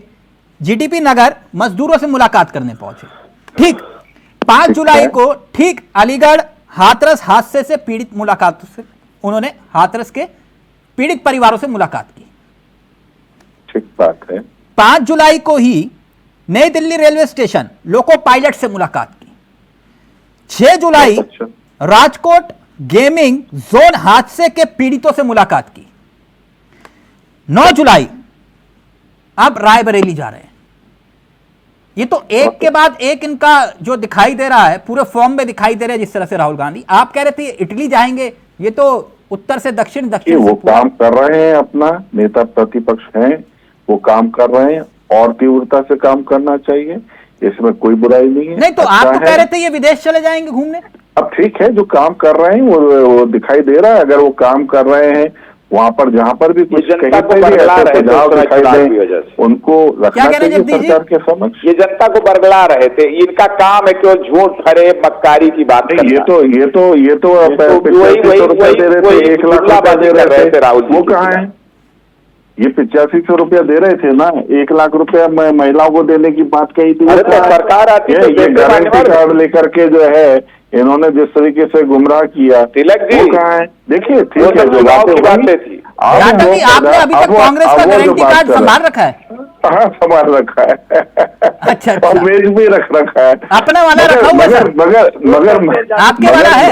जीटीपी नगर मजदूरों से मुलाकात करने पहुंचे, ठीक। 5 जुलाई को ठीक अलीगढ़ हाथरस हादसे से पीड़ित मुलाकात से उन्होंने हाथरस के पीड़ित परिवारों से मुलाकात की, ठीक बात है। 5 जुलाई को ही नई Delhi railway station loco pilot से मुलाकात की। 6 जुलाई राजकोट गेमिंग जोन हादसे के पीड़ितों से मुलाकात की। 9 जुलाई अब रायबरेली जा रहे हैं। ये तो एक के बाद एक इनका जो दिखाई दे रहा है, पूरे फॉर्म में दिखाई दे रहा है। जिस तरह से राहुल गांधी, आप कह रहे थे इटली जाएंगे, ये तो उत्तर से दक्षिण, दक्षिण वो काम कर रहे हैं, अपना नेता प्रतिपक्ष हैं, वो काम कर रहे हैं और तीव्रता से काम करना चाहिए, इसमें कोई बुराई नहीं है। नहीं तो आप तो कह रहे थे ये विदेश चले जाएंगे घूमने। अब ठीक है, जो काम कर रहे हैं वो दिखाई दे रहा है। अगर वो काम कर रहे हैं वहां पर, जहां पर भी कुछ कहीं पे भी ऐसे सुझाव दिखाई दे, उनको रखना चाहिए सरकार के समक्ष। ये जनता को बरगला रहे थे, इनका काम है कि वो झूठ खड़े मक्कारी की बात करना। ये तो 8500 रुपया दे रहे थे, 1 लाख रुपया दे रहे थे, राहुल वो कहाँ है? ये 8500 रुपया दे रहे थे ना, 1 लाख रुपया महिलाओं को देने की बात कही थी। सरकार आती है, ये गारंटी कार्ड लेकर के जो है इन्होंने जिस तरीके से गुमराह किया, तिलक जी वो कहाँ है? देखिए ठीक है, जो बातें थी। आपने अभी तक कांग्रेस का गारंटी कार्ड संभाल रखा है? हाँ संभाल रखा है। अच्छा और मेज भी रख रखा है, अपना वाला रखा हुआ है। मगर आपके वाला है?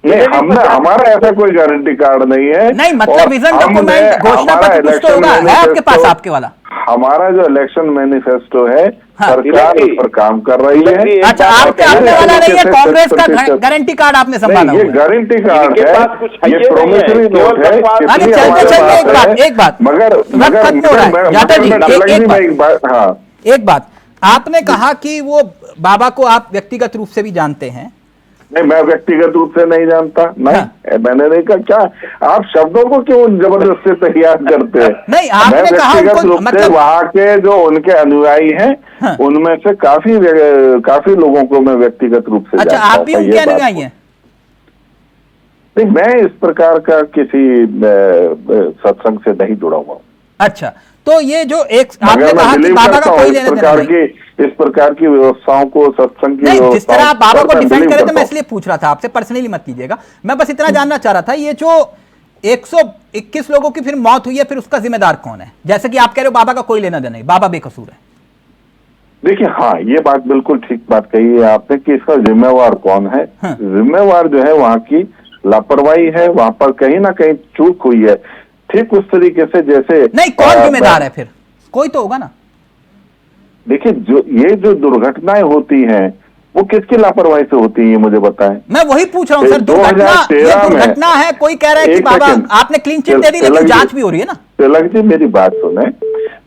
नहीं, हमारा ऐसा कोई गारंटी कार्ड नहीं है। नहीं मतलब विजन डॉक्यूमेंट, घोषणा पत्र कुछ तो होगा, है आपके पास आपके वाला? हमारा जो इलेक्शन मैनिफेस्टो है, सरकार उस पर काम कर रही है। अच्छा आपके अपने वाला नहीं है, कांग्रेस का गारंटी कार्ड आपने संभाला? ये गारंटी कार्ड है, ये प्रोमिसरी नोट है। एक बात एक बात आपने कहा कि वो बाबा को आप व्यक्तिगत रूप से भी जानते हैं। नहीं, मैं व्यक्तिगत रूप से नहीं जानता, नहीं मैंने नहीं कहा। क्या आप शब्दों को क्यों जबरदस्ती तैयार करते हैं? नहीं आपने कहा व्यक्तिगत रूप से वहाँ के जो उनके अनुयायी हैं, उनमें से काफी लोगों को मैं व्यक्तिगत रूप से अच्छा आप भी उनके अनुयायी हैं? नहीं, मैं इस प्रकार का किसी सत्संग से नहीं जुड़ा हुआ हूँ। अच्छा, तो ये जो एक आपने कहा कि बाबा का कोई लेना देना नहीं, इस प्रकार की व्यवस्थाओं को, सत्संग की नहीं, जिस तरह आप बाबा को डिफेंड करे थे, मैं इसलिए पूछ रहा था आपसे, पर्सनली मत लीजिएगा। मैं बस इतना जानना चाह रहा था, ये जो 121 लोगों की फिर मौत हुई है, फिर उसका जिम्मेदार कौन है? जैसे कि आप कह रहे हो बाबा का कोई लेना देना नहीं, बाबा बेकसूर है। देखिए हाँ, ये बात बिल्कुल ठीक बात कही है आपने कि इसका जिम्मेवार कौन है। जिम्मेवार जो है वहाँ की लापरवाही है, वहां पर कहीं ना कहीं चूक हुई है। ठीक उस तरीके से जैसे नहीं, कौन जिम्मेदार है फिर? कोई तो होगा ना। देखिए ये जो दुर्घटनाएं होती हैं वो किसकी लापरवाही से होती है, मुझे बताएं। मैं वही पूछ रहा हूँ सर, दुर्घटना है, कोई कह रहा है कि बाबा आपने क्लीन चिट दे दी, लेकिन जांच भी हो रही है ना। तिलक जी मेरी बात सुने,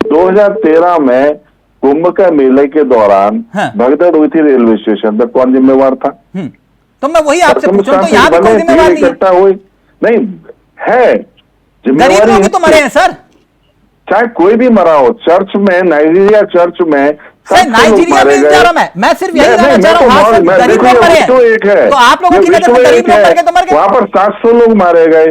2013 में कुंभ का मेले के दौरान भगदड़ हुई थी रेलवे स्टेशन पर, कौन जिम्मेवार था? तो मैं वही आपसे पूछ रहा हूँ, तो यहाँ भी कोई जिम्मेवार नहीं है? नहीं है, गरीब लोग भी तो मरे हैं सर। चाहे कोई भी मरा हो, चर्च में, नाइजीरिया चर्च में, नाइजीरिया में जा रहा मैं सिर्फ यही जानना चाह रहा हूँ, गरीब लोग मरे हैं तो आप लोगों की नजर में गरीब लोग मर गए तो मर गए। वहां पर 700 लोग मारे गए।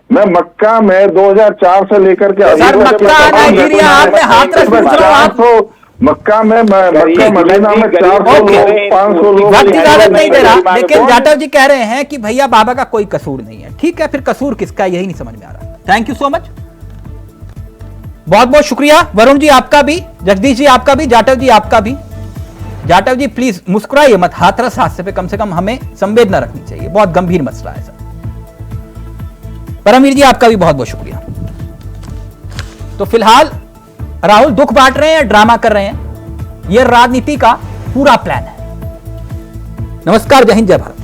मैं मक्का में 2004 से लेकर के मक्का, नाइजीरिया, आपने हाथरस पूछ रहा हूँ, मक्का में, मक्का मदीना में 400 लोग, 500 लोग। इजाजत नहीं दे रहा, लेकिन जाटव जी कह रहे हैं कि भैया बाबा का कोई कसूर नहीं है। ठीक है, फिर कसूर किसका, यही नहीं समझ में आ रहा। थैंक यू सो मच, बहुत बहुत शुक्रिया। वरुण जी आपका भी, जगदीश जी आपका भी, जाटव जी आपका भी। जाटव जी प्लीज मुस्कुराइए मत, हाथरस हादसे पे कम से कम हमें संवेदना रखनी चाहिए, बहुत गंभीर मसला है सर। परमवीर जी आपका भी बहुत बहुत शुक्रिया। तो फिलहाल राहुल दुख बांट रहे हैं या ड्रामा कर रहे हैं, यह राजनीति का पूरा प्लान है। नमस्कार, जय हिंद, जय भारत।